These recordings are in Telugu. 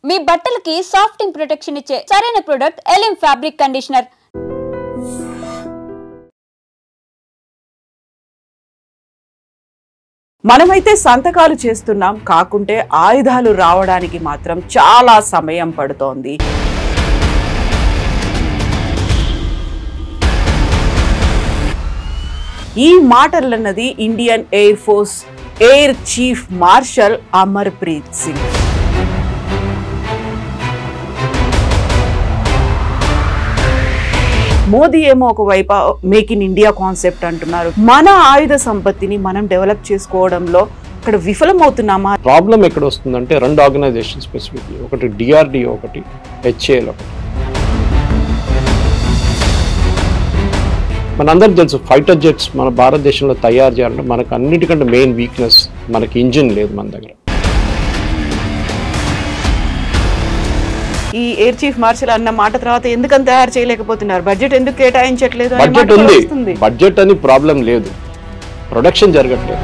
మీ బట్టలకి సాఫ్టింగ్ ప్రొటెక్షన్ ఇచ్చే సరైన ప్రొడక్ట్ ఎలిమ్ ఫ్యాబ్రిక్ కండిషనర్. మనమైతే సంతకాలు చేస్తున్నాం, కాకుంటే ఆయుధాలు రావడానికి మాత్రం చాలా సమయం పడుతోంది. ఈ మాటలన్నది Indian air force air chief marshal Amarpreet Singh. Modi ఏమో ఒకవైపు మేక్ ఇన్ ఇండియా కాన్సెప్ట్ అంటున్నారు. మన ఆయుధ సంపత్తిని మనం డెవలప్ చేసుకోవడంలో ఇక్కడ విఫలమవుతున్నామా? ప్రాబ్లం ఎక్కడ వస్తుందంటే రెండు ఆర్గనైజేషన్ స్పెసిఫిక్లీ, ఒకటి డిఆర్డిఓ, ఒకటి హెచ్ఏఎల్. ఒకటి మనందరికి తెలుసు, ఫైటర్ జెట్స్ మన భారతదేశంలో తయారు చేయాలంటే మనకు అన్నిటికంటే మెయిన్ వీక్నెస్ మనకి ఇంజిన్ లేదు మన దగ్గర. ఈ ఎయిర్ చీఫ్ మార్షల్ అన్న మాట తర్వాత ఎందుకని తయారు చేయలేకపోతున్నారు? బడ్జెట్ ఎందుకు కేటాయించట్లేదు? బడ్జెట్ ఉంది, బడ్జెట్ అని ప్రాబ్లం లేదు, ప్రొడక్షన్ జరగట్లేదు.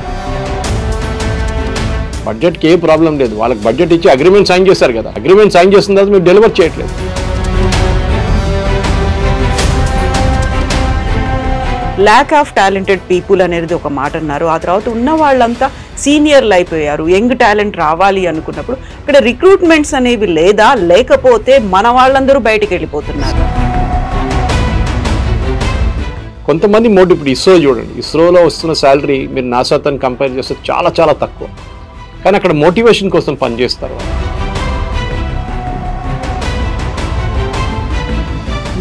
బడ్జెట్కి ఏ ప్రాబ్లం లేదు, వాళ్ళకి బడ్జెట్ ఇచ్చి అగ్రిమెంట్ సైన్ చేశారు కదా, అగ్రిమెంట్ సైన్ చేసిన తర్వాత మీరు డెలివర్ చేయట్లేదు. ల్యాక్ ఆఫ్ టాలెంటెడ్ పీపుల్ అనేది ఒక మాట అన్నారు. ఆ తర్వాత ఉన్న వాళ్ళంతా సీనియర్లు అయిపోయారు. యంగ్ టాలెంట్ రావాలి అనుకున్నప్పుడు ఇక్కడ రిక్రూట్మెంట్స్ అనేవి లేదా, లేకపోతే మన వాళ్ళందరూ బయటికి వెళ్ళిపోతున్నారు. కొంతమంది మోటివ్, ఇప్పుడు ఇస్రో చూడండి, ఇస్రోలో వస్తున్న శాలరీ మీరు నాసాతో కంపేర్ చేస్తే చాలా చాలా తక్కువ, కానీ అక్కడ మోటివేషన్ కోసం పనిచేస్తారు.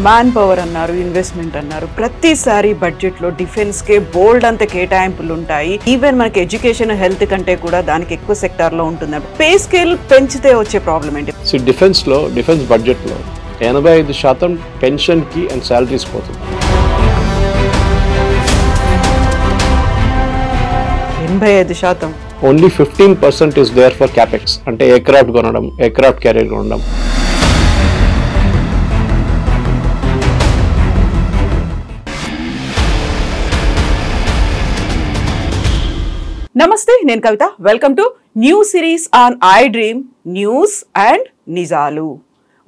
మ్యాన్ పవర్ అన్నారు, ఇన్వెస్ట్మెంట్ అన్నారు. ప్రతిసారి బడ్జెట్లో డిఫెన్స్కే బోల్డ్ అంత కేటాయింపులు ఉంటాయి. ఈవెన్ మనకి ఎడ్యుకేషన్, హెల్త్ కంటే కూడా దానికి ఎక్కువ సెక్టార్లో ఉంటుంది. పే స్కేల్ పెంచితే వచ్చే ప్రాబ్లం ఏంటి? డిఫెన్స్ బడ్జెట్లో 85% పెన్షన్కి అండ్ శాలరీస్ పోతుంది. 85%. Only 15% is there for capex, అంటే ఎయిర్క్రాఫ్ట్ కొనడం, ఎయిర్క్రాఫ్ట్ క్యారియర్ కొనడం. నమస్తే, నేను Kavitha. Welcome to new series on I dream news and నిజాలు.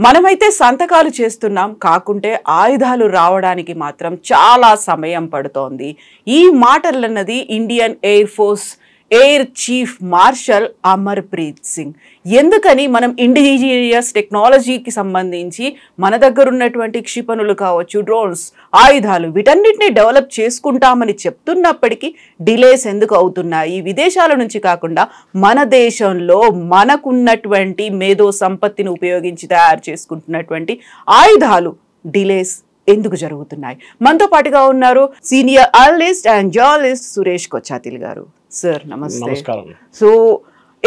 మనమైతే సంతకాలు చేస్తున్నాం, కాకుంటే ఆయుధాలు రావడానికి మాత్రం చాలా సమయం పడుతోంది. ఈ మాటలన్నది Indian air force air chief marshal Amarpreet Singh. ఎందుకని మనం ఇండిజినియస్ టెక్నాలజీకి సంబంధించి మన దగ్గర ఉన్నటువంటి క్షిపణులు కావచ్చు, డ్రోన్స్, ఆయుధాలు, వీటన్నిటిని డెవలప్ చేసుకుంటామని చెప్తున్నప్పటికీ డిలేస్ ఎందుకు అవుతున్నాయి? విదేశాల నుంచి కాకుండా మన దేశంలో మనకున్నటువంటి మేధో సంపత్తిని ఉపయోగించి తయారు చేసుకుంటున్నటువంటి ఆయుధాలు డిలేస్ ఎందుకు జరుగుతున్నాయి? మనతో పాటుగా ఉన్నారు senior analyst and journalist Suresh Kochattil గారు. సార్ నమస్తే. సో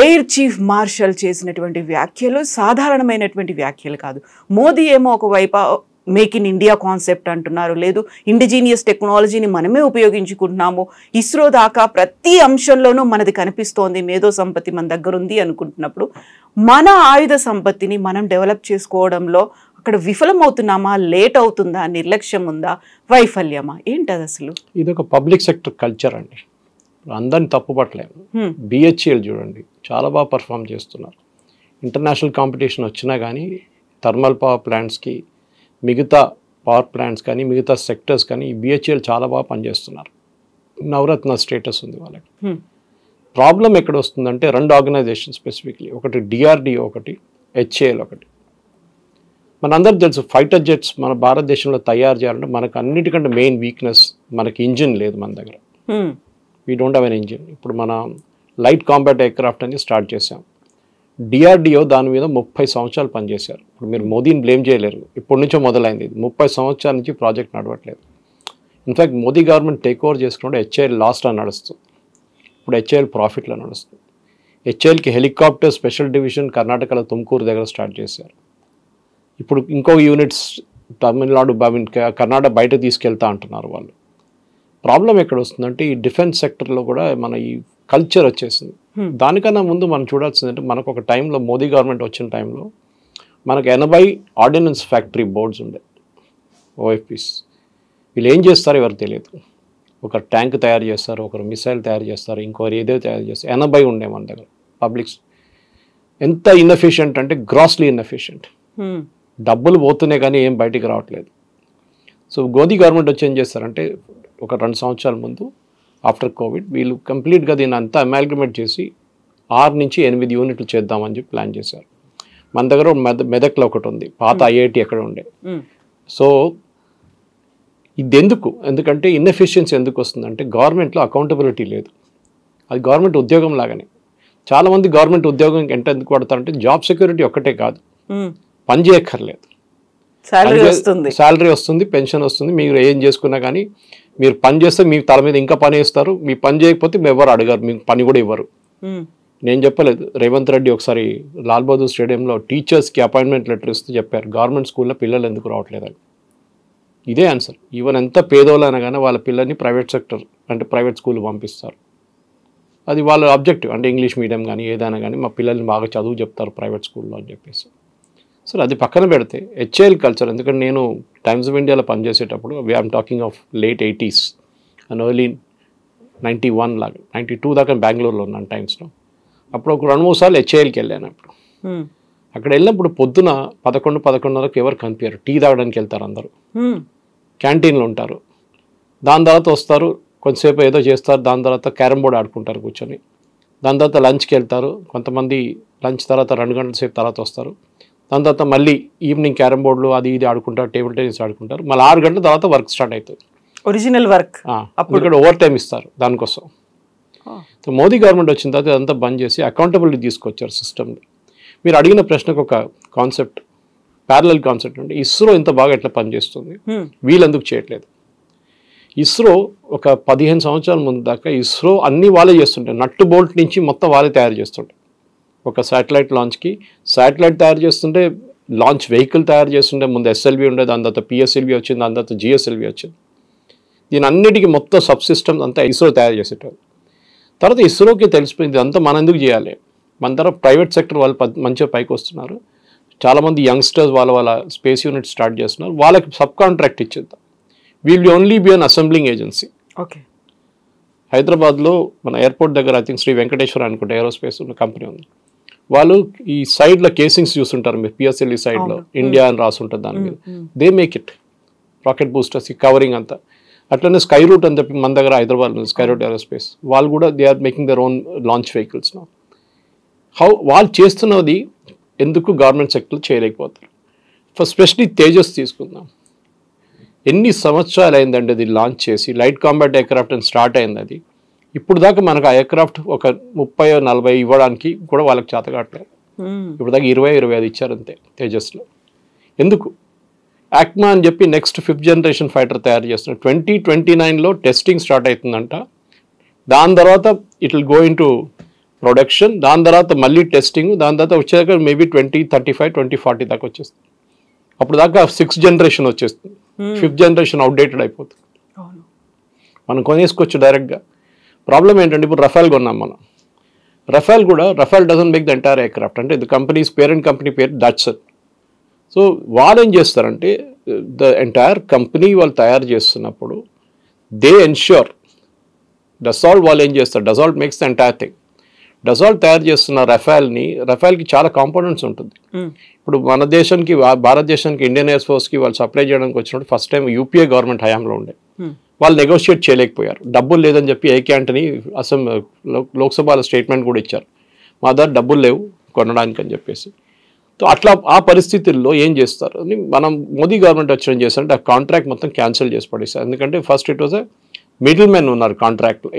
ఎయిర్ చీఫ్ మార్షల్ చేసినటువంటి వ్యాఖ్యలు సాధారణమైనటువంటి వ్యాఖ్యలు కాదు. మోదీ ఏమో ఒకవైపు మేక్ ఇన్ ఇండియా కాన్సెప్ట్ అంటున్నారు, లేదు ఇండిజీనియస్ టెక్నాలజీని మనమే ఉపయోగించుకుంటున్నాము, ఇస్రో దాకా ప్రతి అంశంలోనూ మనది కనిపిస్తోంది, మేధో సంపత్తి మన దగ్గర ఉంది అనుకుంటున్నప్పుడు మన ఆయుధ సంపత్తిని మనం డెవలప్ చేసుకోవడంలో అక్కడ విఫలమవుతున్నామా? లేట్ అవుతుందా? నిర్లక్ష్యం ఉందా? వైఫల్యమా? ఏంటది అసలు? ఇది ఒక పబ్లిక్ సెక్టర్ కల్చర్ అండి, అందరిని తప్పుపట్టలేము. బిహెచ్ఎల్ చూడండి, చాలా బాగా పర్ఫామ్ చేస్తున్నారు. ఇంటర్నేషనల్ కాంపిటీషన్ వచ్చినా కానీ థర్మల్ పవర్ ప్లాంట్స్కి, మిగతా పవర్ ప్లాంట్స్ కానీ, మిగతా సెక్టర్స్ కానీ బిహెచ్ఎల్ చాలా బాగా పనిచేస్తున్నారు. నవరత్న స్టేటస్ ఉంది వాళ్ళకి. ప్రాబ్లం ఎక్కడ వస్తుందంటే రెండు ఆర్గనైజేషన్ స్పెసిఫిక్లీ, ఒకటి డిఆర్డిఓ, ఒకటి హెచ్ఏఎల్. ఒకటి మనందరికి తెలుసు, ఫైటర్ జెట్స్ మన భారతదేశంలో తయారు చేయాలంటే మనకు అన్నిటికంటే మెయిన్ వీక్నెస్ మనకి ఇంజిన్ లేదు మన దగ్గర. We don't have an engine. ఇప్పుడు మన లైట్ కాంబాట్ ఎయిర్క్రాఫ్ట్ అని స్టార్ట్ చేసాం. డిఆర్డిఓ దాని మీద 30 సంవత్సరాలు పనిచేశారు. ఇప్పుడు మీరు మోదీని బ్లేమ్ చేయలేరు, ఇప్పటి నుంచో మొదలైంది. 30 సంవత్సరాల నుంచి ప్రాజెక్ట్ నడవట్లేదు. In fact Modi government take over చేసుకుంటే హెచ్ఏఎల్ లాస్ట్లో నడుస్తుంది, ఇప్పుడు హెచ్ఏఎల్ ప్రాఫిట్లో నడుస్తుంది. హెచ్ఏఎల్కి హెలికాప్టర్ స్పెషల్ డివిజన్ కర్ణాటకలో తుమ్కూరు దగ్గర స్టార్ట్ చేశారు. ఇప్పుడు ఇంకో యూనిట్స్ తమిళనాడు, కర్ణాటక బయట తీసుకెళ్తా అంటున్నారు వాళ్ళు. ప్రాబ్లం ఎక్కడ వస్తుందంటే ఈ డిఫెన్స్ సెక్టర్లో కూడా మన ఈ కల్చర్ వచ్చేసింది. దానికన్నా ముందు మనం చూడాల్సిందంటే మనకు ఒక టైంలో మోదీ గవర్నమెంట్ వచ్చిన టైంలో మనకు 80 ఆర్డినెన్స్ ఫ్యాక్టరీ బోర్డ్స్ ఉండే, ఓఎఫ్పీస్. వీళ్ళు ఏం చేస్తారో ఎవరు తెలియదు. ఒక ట్యాంక్ తయారు చేస్తారు, ఒకరు మిసైల్ తయారు చేస్తారు, ఇంకొకరు ఏదో తయారు చేస్తారు. 80 ఉండే మన దగ్గర పబ్లిక్స్. ఎంత ఇన్ఎఫిషియంట్ అంటే గ్రాస్లీ ఇన్ఎఫిషియంట్. డబ్బులు పోతున్నాయి కానీ ఏం బయటికి రావట్లేదు. సో మోదీ గవర్నమెంట్ వచ్చి ఏం చేస్తారంటే ఒక 2 సంవత్సరాల ముందు ఆఫ్టర్ కోవిడ్ వీళ్ళు కంప్లీట్గా దీన్ని అంతా అమాల్గమేట్ చేసి 6 నుంచి 8 యూనిట్లు చేద్దామని చెప్పి ప్లాన్ చేశారు. మన దగ్గర మెదక్లో ఒకటి ఉంది, పాత ఐఐటి ఎక్కడ ఉండే. సో ఇది ఎందుకంటే ఇన్ఎఫిషియన్సీ ఎందుకు వస్తుందంటే గవర్నమెంట్లో అకౌంటబిలిటీ లేదు. అది గవర్నమెంట్ ఉద్యోగం లాగానే. చాలామంది గవర్నమెంట్ ఉద్యోగం ఎందుకు పడతారంటే జాబ్ సెక్యూరిటీ ఒక్కటే కాదు, పని చేయక్కర్లేదు, శాలరీ వస్తుంది, పెన్షన్ వస్తుంది. మీరు ఏం చేసుకున్నా కానీ మీరు పని చేస్తే మీ తల మీద ఇంకా పని వేస్తారు. మీ పని చేయకపోతే మీరు ఎవరు అడగారు, మీకు పని కూడా ఇవ్వరు. నేను చెప్పలేదు, రేవంత్ రెడ్డి ఒకసారి లాల్ బహదూర్ స్టేడియంలో టీచర్స్కి అపాయింట్మెంట్ లెటర్ ఇస్తూ చెప్పారు గవర్నమెంట్ స్కూల్లో పిల్లలు ఎందుకు రావట్లేదని. ఇదే ఆన్సర్. ఈవెన్ ఎంత పేదోళ్ళైనా కానీ వాళ్ళ పిల్లల్ని ప్రైవేట్ సెక్టర్ అంటే ప్రైవేట్ స్కూల్ పంపిస్తారు. అది వాళ్ళ ఆబ్జెక్టివ్. అంటే ఇంగ్లీష్ మీడియం కానీ ఏదైనా కానీ మా పిల్లల్ని బాగా చదువు చెప్తారు ప్రైవేట్ స్కూల్లో అని చెప్పేసి. సో అది పక్కన పెడితే హెచ్ఏఎల్ కల్చర్, ఎందుకంటే నేను టైమ్స్ ఆఫ్ ఇండియాలో పనిచేసేటప్పుడు I'm talking of late 80s and early 91 లాగా 92 దాకా బెంగళూరులో ఉన్నాను టైమ్స్లో. అప్పుడు ఒక 2-3 సార్లు హెచ్ఏఎల్కి వెళ్ళాను. అప్పుడు అక్కడ వెళ్ళినప్పుడు పొద్దున 11-11:30కి ఎవరు కనిపించారు, టీ తాగడానికి వెళ్తారు అందరూ, క్యాంటీన్లో ఉంటారు. దాని తర్వాత వస్తారు, కొంతసేపు ఏదో చేస్తారు, దాని తర్వాత క్యారమ్ బోర్డ్ ఆడుకుంటారు కూర్చొని. దాని తర్వాత లంచ్కి వెళ్తారు, కొంతమంది లంచ్ తర్వాత 2 గంటల సేపు తర్వాత వస్తారు. దాని తర్వాత మళ్ళీ ఈవినింగ్ క్యారమ్ బోర్డులు అది ఇది ఆడుకుంటారు, టేబుల్ టెన్నిస్ ఆడుకుంటారు. మళ్ళీ 6 గంటల తర్వాత వర్క్ స్టార్ట్ అవుతుంది, ఒరిజినల్ వర్క్. అప్పుడు ఇక్కడ ఓవర్ టైం ఇస్తారు దానికోసం. సో మోదీ గవర్నమెంట్ వచ్చిన తర్వాత అదంతా బంద్ చేసి అకౌంటబిలిటీ తీసుకొచ్చారు సిస్టమ్లో. మీరు అడిగిన ప్రశ్నకు ఒక కాన్సెప్ట్, ప్యారలల్ కాన్సెప్ట్ అంటే ఇస్రో ఇంత బాగా ఎట్లా పనిచేస్తుంది, వీళ్ళు ఎందుకు చేయట్లేదు. ఇస్రో ఒక 15 సంవత్సరాల ముందు దాకా ఇస్రో అన్ని వాళ్ళే చేస్తుంటారు, నట్టు బోల్ట్ నుంచి మొత్తం వాళ్ళే తయారు చేస్తుంటారు. ఒక శాటిలైట్ లాంచ్కి శాటిలైట్ తయారు చేస్తుంటే, లాంచ్ వెహికల్ తయారు చేస్తుంటే ముందు ఎస్ఎల్వి ఉండేది, దాని తర్వాత పిఎస్ఎల్వి వచ్చింది, దాని తర్వాత జిఎస్ఎల్వి వచ్చింది. దీని అన్నిటికీ మొత్తం సబ్ సిస్టమ్స్ అంతా ఇస్రో తయారు చేసేటారు. తర్వాత ఇస్రోకి తెలిసిపోయింది అంతా మనం ఎందుకు చేయాలి, మన తర్వాత ప్రైవేట్ సెక్టర్ వాళ్ళు మంచిగా పైకి వస్తున్నారు, చాలామంది యంగ్స్టర్స్ వాళ్ళ స్పేస్ యూనిట్ స్టార్ట్ చేస్తున్నారు, వాళ్ళకి సబ్ కాంట్రాక్ట్ ఇచ్చేద్దాం. Wheel only be an assembling agency. Okay. హైదరాబాద్లో మన ఎయిర్పోర్ట్ దగ్గర ఐ థింక్ శ్రీ వెంకటేశ్వర అనుకుంటే ఏరోస్పేస్ ఉన్న కంపెనీ ఉంది. వాళ్ళు ఈ సైడ్లో కేసింగ్స్ చూస్తుంటారు మీరు, పిఎస్ఎల్ఈ సైడ్లో ఇండియా అని రాసుంటుంది దాని మీద. They make it rocket boosters, ఈ కవరింగ్ అంతా. అట్లనే స్కై రూట్ అని చెప్పి మన దగ్గర హైదరాబాద్ స్కై రూట్ ఏరోస్పేస్, వాళ్ళు కూడా they are making their own launch vehicles. వాళ్ళు చేస్తున్నది ఎందుకు గవర్నమెంట్ సెక్టర్ చేయలేకపోతారు. ఫస్ట్ స్పెషలీ తేజస్ తీసుకుందాం, ఎన్ని సంవత్సరాలు అయిందండి అది లాంచ్ చేసి, లైట్ కాంబాట్ ఎయిర్క్రాఫ్ట్ అని స్టార్ట్ అయింది. అది ఇప్పుడు దాకా మనకు ఆ ఎయిర్క్రాఫ్ట్ ఒక 30-40 ఇవ్వడానికి కూడా వాళ్ళకి చేత కావట్లేదు. ఇప్పుడు దాకా 20-25 ఇచ్చారు అంతే తేజస్లో. ఎందుకు? యాక్మా అని చెప్పి నెక్స్ట్ 5th జనరేషన్ ఫైటర్ తయారు చేస్తున్నారు. 2029లో టెస్టింగ్ స్టార్ట్ అవుతుందంట. దాని తర్వాత it will go in to production, దాని తర్వాత మళ్ళీ టెస్టింగ్, దాని తర్వాత వచ్చేదాకా మేబీ 2035, 2040 దాకా వచ్చేస్తుంది. అప్పుడు దాకా 6th జనరేషన్ వచ్చేస్తుంది, 5th జనరేషన్ అవుట్డేటెడ్ అయిపోతుంది. మనం కొనేసుకోవచ్చు డైరెక్ట్గా. ప్రాబ్లం ఏంటంటే ఇప్పుడు రఫేల్ కొన్నాం మనం. రఫేల్ కూడా Rafale doesn't make the entire aircraft, అంటే ది కంపెనీస్ పేరెంట్ కంపెనీ పేరు డట్సన్. సో వాళ్ళు ఏం చేస్తారంటే ద ఎంటైర్ కంపెనీ వాళ్ళు తయారు చేస్తున్నప్పుడు దే ఎన్ష్యూర్ డసాల్ట్ వాళ్ళు ఏం చేస్తారు, Dassault makes the entire thing. Dassault తయారు చేస్తున్న రఫేల్కి చాలా కాంపోనెంట్స్ ఉంటుంది. ఇప్పుడు మన దేశానికి భారతదేశానికి ఇండియన్ ఎయిర్ ఫోర్స్కి వాళ్ళు సప్లై చేయడానికి వచ్చినప్పుడు ఫస్ట్ టైం యూపీఏ గవర్నమెంట్ హయాంలో ఉండే, వాళ్ళు నెగోషియేట్ చేయలేకపోయారు, డబ్బులు లేదని చెప్పి ఏకే ఆంటనీ లోక్సభలో స్టేట్మెంట్ కూడా ఇచ్చారు, మా దగ్గర డబ్బులు లేవు కొనడానికి అని చెప్పేసి. సో అట్లా ఆ పరిస్థితుల్లో ఏం చేస్తారు అని మనం మోదీ గవర్నమెంట్ వచ్చి ఏం చేస్తారంటే ఆ కాంట్రాక్ట్ మొత్తం క్యాన్సిల్ చేసి పడేస్తారు. ఎందుకంటే first it was middle men ఉన్నారు కాంట్రాక్ట్లు,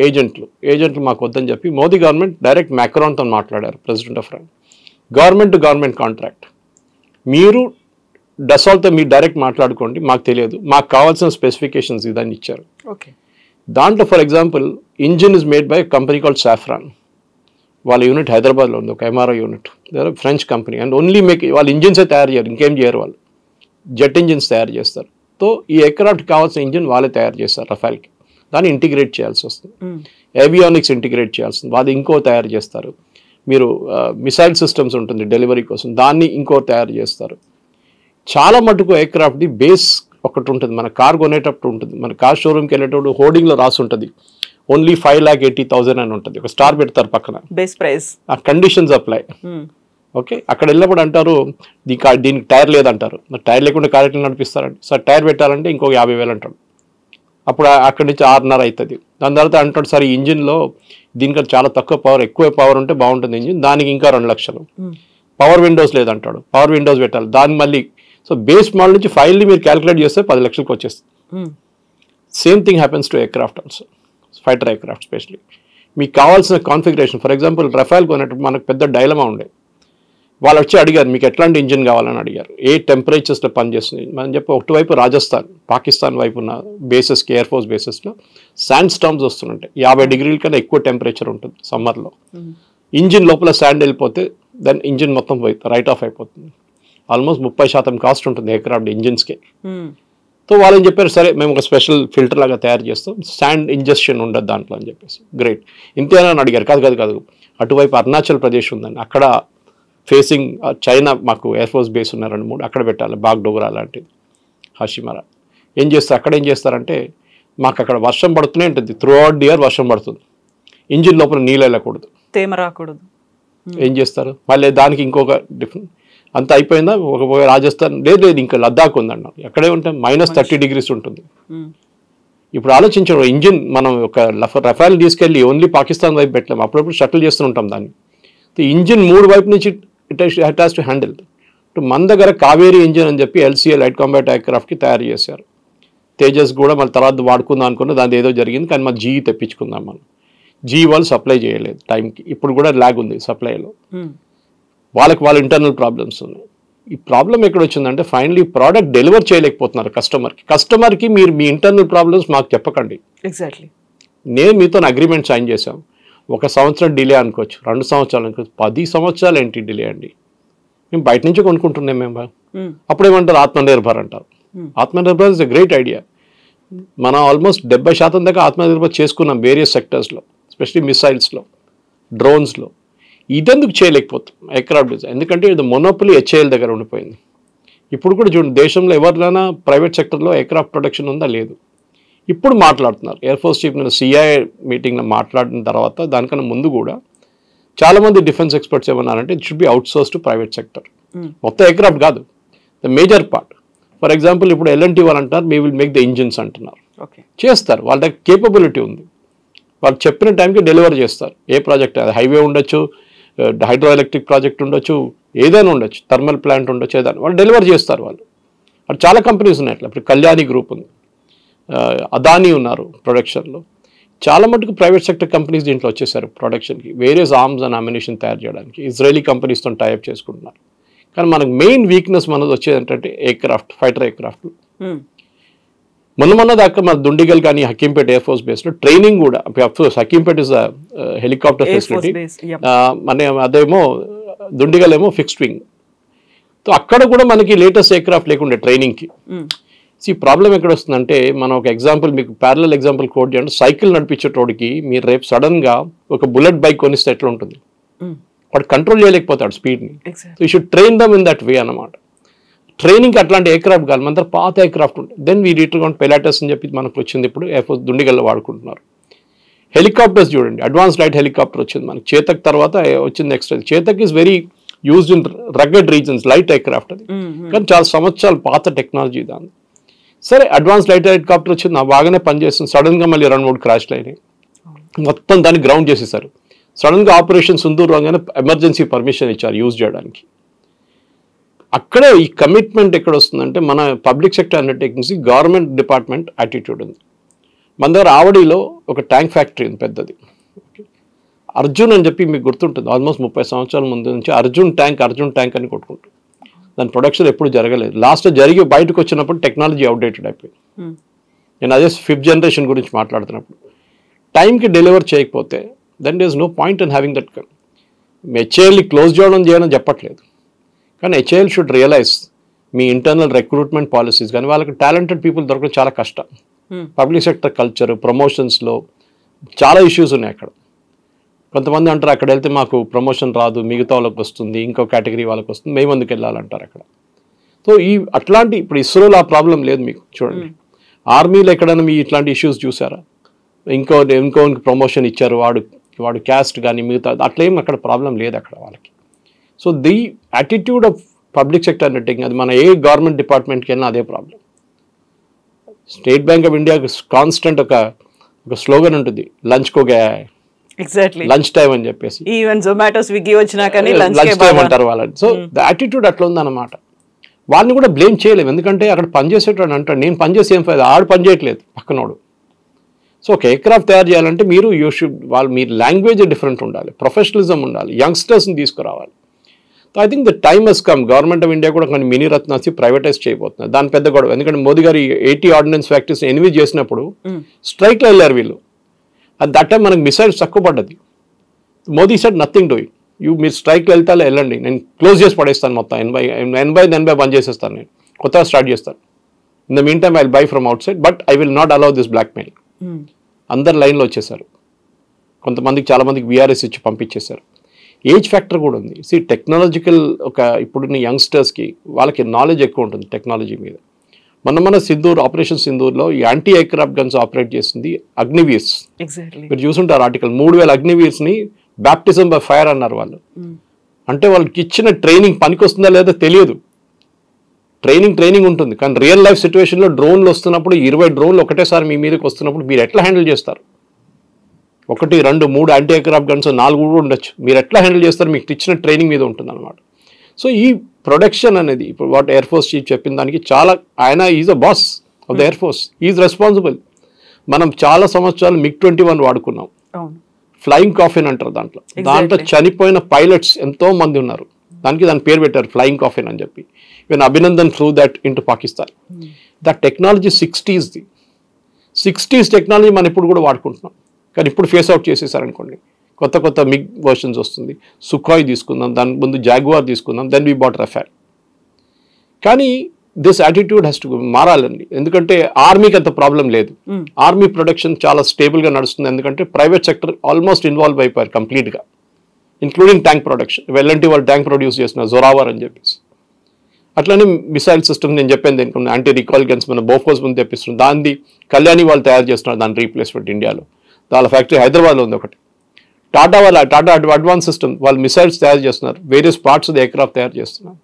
ఏజెంట్లు మాకు వద్దని చెప్పి మోదీ గవర్నమెంట్ డైరెక్ట్ మ్యాక్రాన్తో మాట్లాడారు, president of France. Government to government contract, మీరు డసాల్ట్తో మీరు డైరెక్ట్ మాట్లాడుకోండి, మాకు తెలియదు, మాకు కావాల్సిన స్పెసిఫికేషన్స్ ఇదని ఇచ్చారు. ఓకే. దాంట్లో for example engine is made by company called saffron, వాళ్ళ యూనిట్ హైదరాబాద్లో ఉంది, ఒక MRO unit, French company. And only make వాళ్ళు ఇంజిన్సే తయారు చేయరు, ఇంకేం చేయరు, వాళ్ళు జెట్ ఇంజిన్స్ తయారు చేస్తారు. సో ఈ ఎయిర్క్రాఫ్ట్ కావాల్సిన ఇంజిన్ వాళ్ళే తయారు చేస్తారు రఫేల్కి, దాన్ని ఇంటిగ్రేట్ చేయాల్సి వస్తుంది, ఏవియానిక్స్ ఇంటిగ్రేట్ చేయాల్సి వస్తుంది, అది ఇంకో తయారు చేస్తారు. మీరు మిసైల్ సిస్టమ్స్ ఉంటుంది డెలివరీ కోసం, దాన్ని ఇంకో తయారు చేస్తారు. చాలా మటుకు ఎయిర్క్రాఫ్ట్ది బేస్ ఒకటి ఉంటుంది, మన కార్ కొనేటప్పుడు ఉంటుంది, మన కార్ షోరూమ్కి వెళ్ళేటప్పుడు హోర్డింగ్లో రాసి ఉంటుంది ఓన్లీ 5,80,000 అని ఉంటుంది, ఒక స్టార్ పెడతారు పక్కన, బేస్ ప్రైస్. ఆ కండిషన్స్ అప్లై. ఓకే, అక్కడ వెళ్ళినప్పుడు అంటారు దీనికి టైర్ లేదంటారు. టైర్ లేకుండా కార్ ఎట్లా నడిపిస్తారండి? సార్ టైర్ పెట్టాలంటే ఇంకొక 50,000 అంటాడు. అప్పుడు అక్కడి నుంచి 6.5 అవుతుంది. దాని తర్వాత అంటాడు సార్ ఈ ఇంజిన్లో దీనికంటే చాలా తక్కువ పవర్, ఎక్కువ పవర్ ఉంటే బాగుంటుంది ఇంజిన్, దానికి ఇంకా 2 లక్షలు. పవర్ విండోస్ లేదంటాడు, పవర్ విండోస్ పెట్టాలి దాన్ని మళ్ళీ. సో బేస్ మోడల్ నుంచి ఫైల్ని మీరు క్యాలిక్యులేట్ చేస్తే 10 లక్షలకు వచ్చేస్తుంది. Same thing happens to aircraft also, fighter aircraft specially. మీకు కావాల్సిన కాన్ఫిగరేషన్, ఫర్ ఎగ్జాంపుల్ రఫేల్ కొనేటప్పుడు మనకు పెద్ద డైలమా ఉండే. వాళ్ళు వచ్చి అడిగారు మీకు ఎట్లాంటి ఇంజిన్ కావాలని అడిగారు, ఏ టెంపరేచర్స్లో పనిచేస్తుంది. మనం చెప్పి ఒకటివైపు రాజస్థాన్, పాకిస్తాన్ వైపు ఉన్న బేసెస్కి, ఎయిర్ ఫోర్స్ బేసెస్లో శాండ్ స్టామ్స్ వస్తుంటాయి. 50 డిగ్రీల కన్నా ఎక్కువ టెంపరేచర్ ఉంటుంది సమ్మర్లో. ఇంజిన్ లోపల శాండ్ వెళ్ళిపోతే దాని ఇంజిన్ మొత్తం రైట్ ఆఫ్ అయిపోతుంది. ఆల్మోస్ట్ 30% కాస్ట్ ఉంటుంది ఎయిర్క్రాఫ్ట్ ఇంజిన్స్కి. సో వాళ్ళని చెప్పారు సరే మేము ఒక స్పెషల్ ఫిల్టర్ లాగా తయారు చేస్తాం, శాండ్ ఇంజెక్షన్ ఉండదు దాంట్లో అని చెప్పేసి. గ్రేట్, ఇంతేనా అని అడిగారు. కాదు, అటువైపు అరుణాచల్ ప్రదేశ్ ఉందండి, అక్కడ ఫేసింగ్ చైనా మాకు ఎయిర్ ఫోర్స్ బేస్ ఉన్న 2-3 అక్కడ పెట్టాలి, బాగ్డోగ్రా లాంటిది, హాషిమరా. అక్కడ ఏం చేస్తారంటే మాకు అక్కడ వర్షం పడుతూనే ఉంటుంది, త్రూ అవుట్ ది ఇయర్ వర్షం పడుతుంది, ఇంజిన్ లోపల నీళ్ళు వెళ్ళకూడదు, తేమ రాకూడదు. ఏం చేస్తారు మళ్ళీ దానికి ఇంకొక డిఫరెంట్. అంత అయిపోయిందా, ఒక రాజస్థాన్ లేదు ఇంకా లద్దాఖ్ ఉందన్నారు, ఎక్కడే ఉంటాం -30 డిగ్రీస్ ఉంటుంది. ఇప్పుడు ఆలోచించడం ఇంజిన్ మనం ఒక రఫేల్ తీసుకెళ్ళి ఓన్లీ పాకిస్తాన్ వైపు పెట్టలేము, అప్పుడప్పుడు షటిల్ చేస్తూ ఉంటాం దాన్ని. ఇంజిన్ 3 వైపు నుంచి ఇట్ హ్యాస్ టు హ్యాండిల్. మన దగ్గర కావేరీ ఇంజిన్ అని చెప్పి LCA లైట్ కాంబాట్ ఎయిర్క్రాఫ్ట్కి తయారు చేశారు. తేజస్ కూడా మళ్ళీ తర్వాత వాడుకుందాం అనుకున్న దాని ఏదో జరిగింది, కానీ మన GE తెప్పించుకుందాం మనం. GE వాళ్ళు సప్లై చేయలేదు టైంకి, ఇప్పుడు కూడా ల్యాగ్ ఉంది సప్లైలో. వాళ్ళ ఇంటర్నల్ ప్రాబ్లమ్స్ ఉన్నాయి. ఈ ప్రాబ్లం ఎక్కడ వచ్చిందంటే ఫైనలీ ప్రోడక్ట్ డెలివర్ చేయలేకపోతున్నారు కస్టమర్కి. మీరు మీ ఇంటర్నల్ ప్రాబ్లమ్స్ మాకు చెప్పకండి. ఎగ్జాక్ట్లీ. నేను మీతో అగ్రిమెంట్ సైన్ చేశాం, 1 సంవత్సరం డిలే అనుకోవచ్చు, 2 సంవత్సరాలు అనుకోవచ్చు, 10 సంవత్సరాలు ఏంటి డిలే అండి? మేము బయట నుంచి కొనుక్కుంటున్నాం మేము. అప్పుడేమంటారు ఆత్మనిర్భర్ అంటారు. Atmanirbhar is a great idea. మనం ఆల్మోస్ట్ 70% దాకా ఆత్మనిర్భర్ చేసుకున్నాం వేరియస్ సెక్టర్స్లో, ఎస్పెషలీ మిసైల్స్లో, డ్రోన్స్లో. ఇదెందుకు చేయలేకపోతాం ఎయిర్క్రాఫ్ట్ డిజైన్? ఎందుకంటే ఇది మొనోపొలీ HAL దగ్గర ఉండిపోయింది. ఇప్పుడు కూడా చూడండి దేశంలో ఎవరినైనా ప్రైవేట్ సెక్టర్లో ఎయిర్క్రాఫ్ట్ ప్రొడక్షన్ ఉందా? లేదు. ఇప్పుడు మాట్లాడుతున్నారు ఎయిర్ ఫోర్స్ చీఫ్ నేను CIA మీటింగ్లో మాట్లాడిన తర్వాత, దానికన్నా ముందు కూడా చాలామంది డిఫెన్స్ ఎక్స్పర్ట్స్ ఏమన్నారంటే it should be out source to private sector. మొత్తం ఎయిర్క్రాఫ్ట్ కాదు, the major part. For example ఇప్పుడు L&T వాళ్ళు అంటారు we will make the engines అంటున్నారు. చేస్తారు, వాళ్ళ దగ్గర కేపబిలిటీ ఉంది, వాళ్ళు చెప్పిన టైంకి డెలివర్ చేస్తారు. ఏ ప్రాజెక్ట్, అది హైవే ఉండొచ్చు, హైడ్రో ఎలక్ట్రిక్ ప్రాజెక్ట్ ఉండొచ్చు, ఏదైనా ఉండొచ్చు, థర్మల్ ప్లాంట్ ఉండొచ్చు, ఏదైనా వాళ్ళు డెలివర్ చేస్తారు వాళ్ళు. అది చాలా కంపెనీస్ ఉన్నాయి అట్లా. ఇప్పుడు కళ్యాణి గ్రూప్ ఉంది, అదానీ ఉన్నారు ప్రొడక్షన్లో. చాలా మటుకు ప్రైవేట్ సెక్టర్ కంపెనీస్ దీంట్లో వచ్చేసారు ప్రొడక్షన్కి, వేరియస్ ఆర్మ్స్ అండ్ అమ్యునిషన్ తయారు చేయడానికి ఇజ్రాయలీ కంపెనీస్తో టైఅప్ చేసుకుంటున్నారు. కానీ మనకు మెయిన్ వీక్నెస్ మనది వచ్చేది ఏంటంటే ఎయిర్క్రాఫ్ట్, ఫైటర్ ఎయిర్క్రాఫ్ట్. మొన్న దాకా మన దుండిగల్ కానీ హకీంపేట్ ఎయిర్ ఫోర్స్ బేస్లో ట్రైనింగ్ కూడా, హకీంపేట్ ఇస్ హెలికాప్టర్ ఫెసిలిటీ, అదేమో దుండిగల్ ఏమో ఫిక్స్డ్ వింగ్. సో అక్కడ కూడా మనకి లేటెస్ట్ ఎయిర్క్రాఫ్ట్ లేకుండే ట్రైనింగ్కి. ఈ ప్రాబ్లం ఎక్కడ వస్తుందంటే, మనం ఒక ఎగ్జాంపుల్ మీకు ప్యారలల్ ఎగ్జాంపుల్ కోట్ చేయండి. సైకిల్ నడిపించేటోడికి మీరు రేపు సడన్గా ఒక బుల్లెట్ బైక్ కొనిస్తే ఎట్లా ఉంటుంది? వాడు కంట్రోల్ చేయలేకపోతాడు స్పీడ్ని. So you should train them in that way అన్నమాట. ట్రైనింగ్కి అట్లాంటి ఎయిర్క్రాఫ్ట్ కాదు, మన దగ్గర పాత ఎయిర్క్రాఫ్ట్ ఉంటుంది. దెన్ వీ రీటర్న్ పెలాటస్ అని చెప్పి మనకు వచ్చింది, ఇప్పుడు ఎయిర్ ఫోర్స్ దుండిగల్లో వాడుకుంటున్నారు. హెలికాప్టర్స్ చూడండి, అడ్వాన్స్ లైట్ హెలికాప్టర్ వచ్చింది మనకి. చేతక్ తర్వాత వచ్చింది next. Chetak is very used in rugged reasons, light aircraft అది, కానీ చాలా సంవత్సరాలు పాత టెక్నాలజీ దాన్ని. సరే అడ్వాన్స్ లైట్ హెలికాప్టర్ వచ్చింది, బాగానే పనిచేస్తుంది. సడన్గా మళ్ళీ 2-3 క్రాష్లు అయినాయి, మొత్తం దాన్ని గ్రౌండ్ చేసేసారు. సడన్గా ఆపరేషన్ సింధూర్ రాగానే ఎమర్జెన్సీ పర్మిషన్ ఇచ్చారు యూజ్ చేయడానికి. అక్కడే ఈ కమిట్మెంట్ ఎక్కడ వస్తుందంటే, మన public sector undertakings government department attitude ఉంది. మన దగ్గర ఆవడిలో ఒక ట్యాంక్ ఫ్యాక్టరీ ఉంది పెద్దది, అర్జున్ అని చెప్పి మీకు గుర్తుంటుంది. ఆల్మోస్ట్ 30 సంవత్సరాల ముందు నుంచి అర్జున్ ట్యాంక్ అని కొట్టుకుంటుంది. దాని ప్రొడక్షన్ ఎప్పుడు జరగలేదు. లాస్ట్ జరిగి బయటకు వచ్చినప్పుడు టెక్నాలజీ అవుట్డేటెడ్ అయిపోయింది. నేను అదే 5th జనరేషన్ గురించి మాట్లాడుతున్నప్పుడు టైంకి డెలివర్ చేయకపోతే then there is no point in having that. HALని క్లోజ్ చేయడం చెప్పట్లేదు, కానీ HAL షుడ్ రియలైజ్ మీ ఇంటర్నల్ రిక్రూట్మెంట్ పాలసీస్ కానీ వాళ్ళకి టాలెంటెడ్ పీపుల్ దొరకడం చాలా కష్టం. పబ్లిక్ సెక్టర్ కల్చర్, ప్రమోషన్స్లో చాలా ఇష్యూస్ ఉన్నాయి అక్కడ. కొంతమంది అంటారు అక్కడ వెళ్తే మాకు ప్రమోషన్ రాదు, మిగతా వాళ్ళకి వస్తుంది, ఇంకో కేటగిరీ వాళ్ళకి వస్తుంది, మేము ఎందుకు వెళ్ళాలంటారు అక్కడ. సో అట్లాంటి ఇప్పుడు ఇస్రోలో ఆ ప్రాబ్లం లేదు మీకు. చూడండి ఆర్మీలో ఎక్కడైనా మీ ఇట్లాంటి ఇష్యూస్ చూసారా? ఇంకో ప్రమోషన్ ఇచ్చారు, వాడు క్యాస్ట్ కానీ మిగతా అట్లేం అక్కడ ప్రాబ్లం లేదు అక్కడ వాళ్ళకి. So the attitude of public sector undertaking, అది మన ఏ గవర్నమెంట్ డిపార్ట్మెంట్కి వెళ్ళినా అదే problem. State Bank of India constant ఒక స్లోగన్ ఉంటుంది, లంచ్ కో గయా హై, ఎగ్జాక్ట్లీ లంచ్ టైం అని చెప్పేసి. ఈవెన్ జొమాటో స్విగ్గీ వచ్చినా కానీ లంచ్ టైం అంటారు వాళ్ళని. సో ద యాటిట్యూడ్ అట్లా ఉందన్నమాట. వాళ్ళని కూడా బ్లేమ్ చేయలేము, ఎందుకంటే అక్కడ పనిచేసేటోడు అంటాడు నేను పనిచేసి ఏం ఫైదా, ఆడు పని చేయట్లేదు పక్కనోడు. సో ఒక ఎయిర్క్రాఫ్ట్ తయారు చేయాలంటే మీరు మీరు లాంగ్వేజ్ డిఫరెంట్ ఉండాలి, ప్రొఫెషనలిజం ఉండాలి, యంగ్స్టర్స్ని తీసుకురావాలి. So I think the time has come. Government of India కూడా కొన్ని మినీ రత్నాసి ప్రైవేటైజ్ చేయబోతున్నారు. దాని పెద్ద గొడవ, ఎందుకంటే మోదీ గారు 80 ఆర్డినెన్స్ ఫ్యాక్టరీస్ ఎన్విజ్ చేసినప్పుడు స్ట్రైక్లో వెళ్ళారు వీళ్ళు. అది దట్ టైం మనకు మిసైల్స్ తక్కువ పడ్డది. మోదీ సెడ్ నథింగ్ డూయింగ్, మీరు స్ట్రైక్లో వెళ్తాలో వెళ్ళండి, నేను క్లోజ్ చేసి పడేస్తాను మొత్తం 80 బంద్ చేసేస్తాను, నేను కొత్తగా స్టార్ట్ చేస్తాను. In the meantime I will buy from outside but I will not allow this blackmail. అందరు లైన్లో వచ్చేసారు. కొంతమందికి చాలామందికి విఆర్ఎస్ ఇచ్చి పంపించేశారు. ఏజ్ ఫ్యాక్టర్ కూడా ఉంది. టెక్నాలజికల్ ఇప్పుడున్న యంగ్స్టర్స్కి వాళ్ళకి నాలెడ్జ్ ఎక్కువ ఉంటుంది టెక్నాలజీ మీద. మన ఆపరేషన్ సింధూర్లో ఈ యాంటీ ఎయిర్క్రాఫ్ట్ గన్స్ ఆపరేట్ చేసింది అగ్నివీర్స్. మీరు చూసుంటారు ఆర్టికల్, 3000 అగ్నివీర్స్ని బ్యాప్టిజం బై ఫైర్ అన్నారు వాళ్ళు. అంటే వాళ్ళకి ఇచ్చిన ట్రైనింగ్ పనికొస్తుందా లేదా తెలియదు. ట్రైనింగ్ ఉంటుంది, కానీ రియల్ లైఫ్ సిచ్యువేషన్లో డ్రోన్లు వస్తున్నప్పుడు 20 డ్రోన్లు ఒకటేసారి మీ మీదకి వస్తున్నప్పుడు మీరు ఎట్లా హ్యాండిల్ చేస్తారు? 1, 2, 3 యాంటీ ఎయిర్క్రాఫ్ట్ గన్స్ 4 కూడా ఉండొచ్చు. మీరు ఎట్లా హ్యాండిల్ చేస్తారు? మీకు ఇచ్చిన ట్రైనింగ్ మీద ఉంటుంది అనమాట. సో ఈ ప్రొడక్షన్ అనేది ఇప్పుడు వాట్ ఎయిర్ ఫోర్స్ చీఫ్ చెప్పిన దానికి చాలా, ఆయన is a boss of the air force, is responsible. మనం చాలా సంవత్సరాలు MiG-21 వాడుకున్నాం, ఫ్లయింగ్ కాఫిన్ అంటారు. దాంట్లో చనిపోయిన పైలట్స్ ఎంతో మంది ఉన్నారు. దాని పేరు పెట్టారు ఫ్లయింగ్ కాఫిన్ అని చెప్పి. Even Abhinandan flu that in to Pakistan. That technology 60s technology మనం ఇప్పుడు కూడా వాడుకుంటున్నాం, కానీ ఇప్పుడు ఫేస్ అవుట్ చేసేసారనుకోండి. కొత్త మిగ్ వర్షన్స్ వస్తుంది. సుఖాయ్ తీసుకుందాం, దాని ముందు జాగ్వార్ తీసుకుందాం, దెన్ వీ బాట్ రఫేల్. కానీ దిస్ యాటిట్యూడ్ హెస్ టు మారాలండి, ఎందుకంటే ఆర్మీకి అంత ప్రాబ్లం లేదు. ఆర్మీ ప్రొడక్షన్ చాలా స్టేబుల్గా నడుస్తుంది, ఎందుకంటే ప్రైవేట్ సెక్టర్ ఆల్మోస్ట్ ఇన్వాల్వ్ అయిపోయారు కంప్లీట్గా, ఇంక్లూడింగ్ ట్యాంక్ ప్రొడక్షన్. వెల్లంటి వాళ్ళు ట్యాంక్ ప్రొడ్యూస్ చేస్తున్నారు, జొరావర్ అని చెప్పేసి. అట్లనే మిసైల్ సిస్టమ్ నేను చెప్పాను దీనికి, యాంటీ రికాల్ గన్స్ మన బోఫోర్స్ ముందు తెప్పిస్తున్నారు. దాన్ని కళ్యాణి వాళ్ళు తయారు చేస్తున్నారు, దాని రీప్లేస్మెంట్ ఇండియాలో. వాళ్ళ ఫ్యాక్టరీ హైదరాబాద్లో ఉంది ఒకటి. టాటా అడ్వాన్స్ సిస్టమ్ వాళ్ళు మిసైల్స్ తయారు చేస్తున్నారు, various parts of the aircraft తయారు చేస్తున్నారు.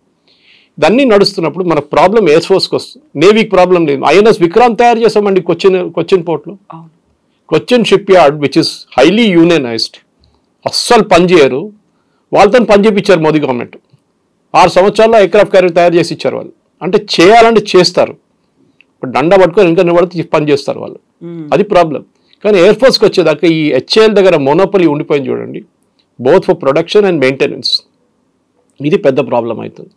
ఇదన్నీ నడుస్తున్నప్పుడు మన ప్రాబ్లం ఎయిర్ ఫోర్స్కి వస్తుంది, నేవీకి ప్రాబ్లం లేదు. ఐఎన్ఎస్ విక్రాంత్ తయారు చేసామండి కొచ్చిన్ పోర్ట్లో. Cochin ship yard which is highly unionized, అస్సలు పనిచేయరు. వాళ్ళతో పని చేయించారు మోదీ గవర్నమెంట్. 6 సంవత్సరాల్లో ఎయిర్క్రాఫ్ట్ క్యారియర్ తయారు చేసి ఇచ్చారు వాళ్ళు. అంటే చేయాలంటే చేస్తారు, ఇప్పుడు దండ పట్టుకొని ఇంకా పడితే పని చేస్తారు వాళ్ళు, అది ప్రాబ్లం. కానీ ఎయిర్ ఫోర్స్కి వచ్చేదాకా ఈ హెచ్ఏఎల్ దగ్గర మోనోపలి ఉండిపోయింది చూడండి, both for production and maintenance. ఇది పెద్ద ప్రాబ్లం అవుతుంది.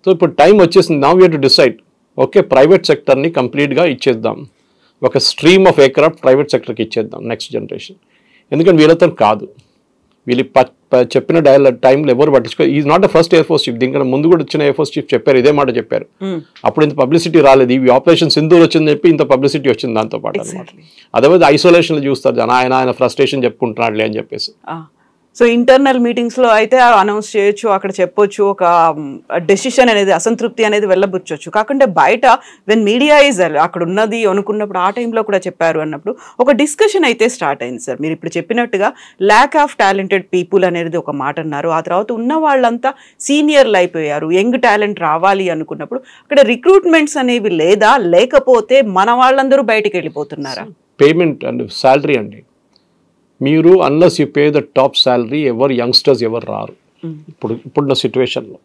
సో ఇప్పుడు టైం వచ్చేసింది, now we have to decide. Okay, private సెక్టర్ని కంప్లీట్గా ఇచ్చేద్దాం, ఒక స్ట్రీమ్ ఆఫ్ ఎయిర్క్రాఫ్ట్ ప్రైవేట్ సెక్టర్కి ఇచ్చేద్దాం నెక్స్ట్ జనరేషన్. ఎందుకంటే వీళ్ళతో కాదు, వీళ్ళు చెప్పిన టైంలో ఎవరు పట్టించుకో. Is not the first air force chief, దీనికన్నా ముందు కూడా వచ్చిన ఎయిర్ ఫోర్స్ చీఫ్ చెప్పారు, ఇదే మాట చెప్పారు. అప్పుడు ఇంత పబ్లిసిటీ రాలేదు, ఈ ఆపరేషన్ సింధూర్ వచ్చిందని చెప్పి ఇంత పబ్లిసిటీ వచ్చింది దాంతో పాటు అనమాట. అదర్వైజ్ ఐసోలేషన్లో చూస్తారు జన, ఆయన ఫ్రస్ట్రేషన్ చెప్పుకుంటున్నాడులే అని చెప్పేసి. సో ఇంటర్నల్ మీటింగ్స్లో అయితే అనౌన్స్ చేయొచ్చు, అక్కడ చెప్పొచ్చు, ఒక డెసిషన్ అనేది, అసంతృప్తి అనేది వెళ్ళబుచ్చొచ్చు. కాకుంటే బయట వెన్ మీడియా ఈజ్ అక్కడ ఉన్నది అనుకున్నప్పుడు ఆ టైంలో కూడా చెప్పారు అన్నప్పుడు ఒక డిస్కషన్ అయితే స్టార్ట్ అయింది సార్. మీరు ఇప్పుడు చెప్పినట్టుగా ల్యాక్ ఆఫ్ టాలెంటెడ్ పీపుల్ అనేది ఒక మాట అన్నారు. ఆ తర్వాత ఉన్న వాళ్ళంతా సీనియర్లు అయిపోయారు, యంగ్ టాలెంట్ రావాలి అనుకున్నప్పుడు అక్కడ రిక్రూట్మెంట్స్ అనేవి లేదా, లేకపోతే మన వాళ్ళందరూ బయటికి వెళ్ళిపోతున్నారా? పేమెంట్ అండ్ శాలరీ అండి, మీరు unless you pay the top salary youngsters ఎవరు రారు. ఇప్పుడున్న సిచ్యువేషన్లో